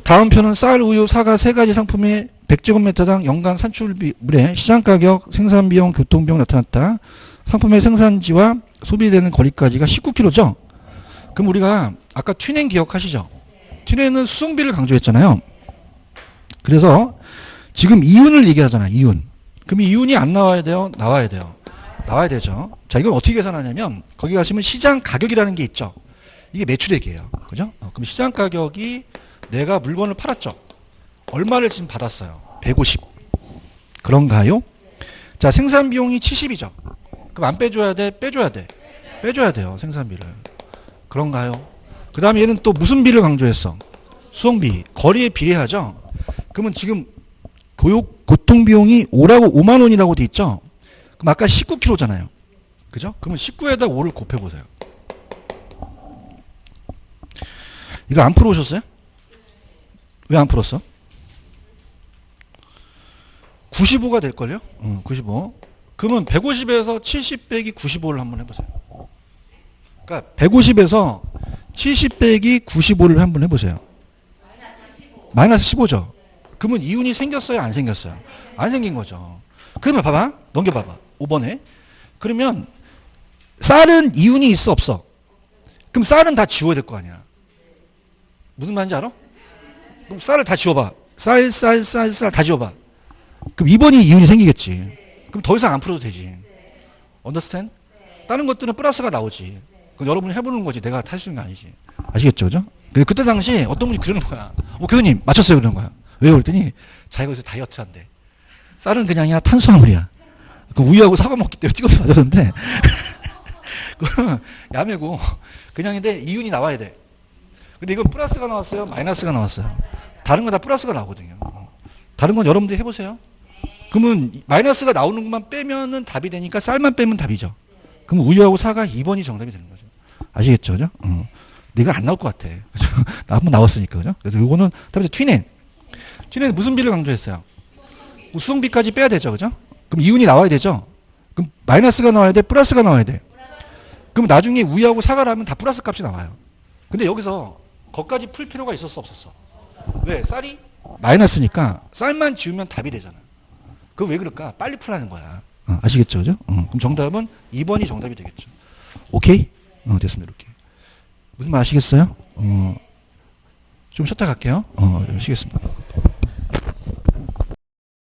다음 편은 쌀, 우유, 사과 세 가지 상품의 100제곱미터당 연간 산출물의 시장가격, 생산비용, 교통비용 나타났다. 상품의 생산지와 소비되는 거리까지가 19km죠. 그럼 우리가 아까 튜넨 기억하시죠? 튜넨은 수송비를 강조했잖아요. 그래서 지금 이윤을 얘기하잖아, 이윤. 그럼 이윤이 안 나와야 돼요? 나와야 돼요. 나와야 되죠. 자, 이걸 어떻게 계산하냐면 거기 가시면 시장 가격이라는 게 있죠. 이게 매출액이에요. 그죠? 그럼 시장 가격이 내가 물건을 팔았죠. 얼마를 지금 받았어요? 150. 그런가요? 자, 생산 비용이 70이죠. 그럼 안 빼줘야 돼? 빼줘야 돼. 빼줘야 돼요. 생산비를. 그런가요? 그 다음에 얘는 또 무슨 비를 강조했어? 수송비. 거리에 비례하죠. 그러면 지금 교통비용이 5만 원이라고 돼 있죠. 그럼 아까 19km잖아요. 그죠? 그러면 19에다 5를 곱해보세요. 이거 안 풀어오셨어요? 왜 안 풀었어? 95가 될걸요? 95. 그러면 150에서 70 빼기 95를 한번 해보세요. 그러니까 150에서 70 빼기 95를 한번 해보세요. 마이너스 15죠. 그러면 이윤이 생겼어요? 안 생겼어요? 안 생긴 거죠. 그러면 봐봐. 넘겨봐봐. 5번에. 그러면 쌀은 이윤이 있어 없어? 그럼 쌀은 다 지워야 될 거 아니야. 무슨 말인지 알아? 그럼 쌀을 다 지워봐. 쌀 다 지워봐. 그럼 2번이 이윤이 생기겠지. 그럼 더 이상 안 풀어도 되지. understand? 다른 것들은 플러스가 나오지. 그럼 여러분이 해보는 거지. 내가 탈 수 있는 게 아니지. 아시겠죠? 그죠? 그때 당시 어떤 분이 그러는 거야. 교수님 맞췄어요. 그러는 거야. 왜요? 그랬더니 자기가 여기서 다이어트 한대. 쌀은 그냥이야 탄수화물이야. 그 우유하고 사과 먹기 때문에 찍어서 맞았는데 야매고 그냥인데 이윤이 나와야 돼. 근데 이건 플러스가 나왔어요? 마이너스가 나왔어요? 다른 건 다 플러스가 나오거든요. 다른 건 여러분들이 해보세요. 그러면 마이너스가 나오는 것만 빼면은 답이 되니까 쌀만 빼면 답이죠. 그럼 우유하고 사과 2번이 정답이 되는 거죠. 아시겠죠? 그죠? 내가 안 나올 것 같아. 나 한번 나왔으니까. 그죠? 그래서 요거는 답에서 튜넨. 튜넨은 무슨 비를 강조했어요? 수송비까지 빼야 되죠. 그죠? 그럼 이윤이 나와야 되죠? 그럼 마이너스가 나와야 돼? 플러스가 나와야 돼? 그럼 나중에 우유하고 사과를 하면 다 플러스 값이 나와요. 근데 여기서 거기까지 풀 필요가 있었어 없었어? 왜? 쌀이 마이너스니까 쌀만 지우면 답이 되잖아. 그거 왜 그럴까? 빨리 풀라는 거야. 아시겠죠? 그죠? 그럼 정답은 2번이 정답이 되겠죠. 오케이? 됐습니다. 이렇게. 무슨 말 아시겠어요? 좀 쉬었다 갈게요. 쉬겠습니다.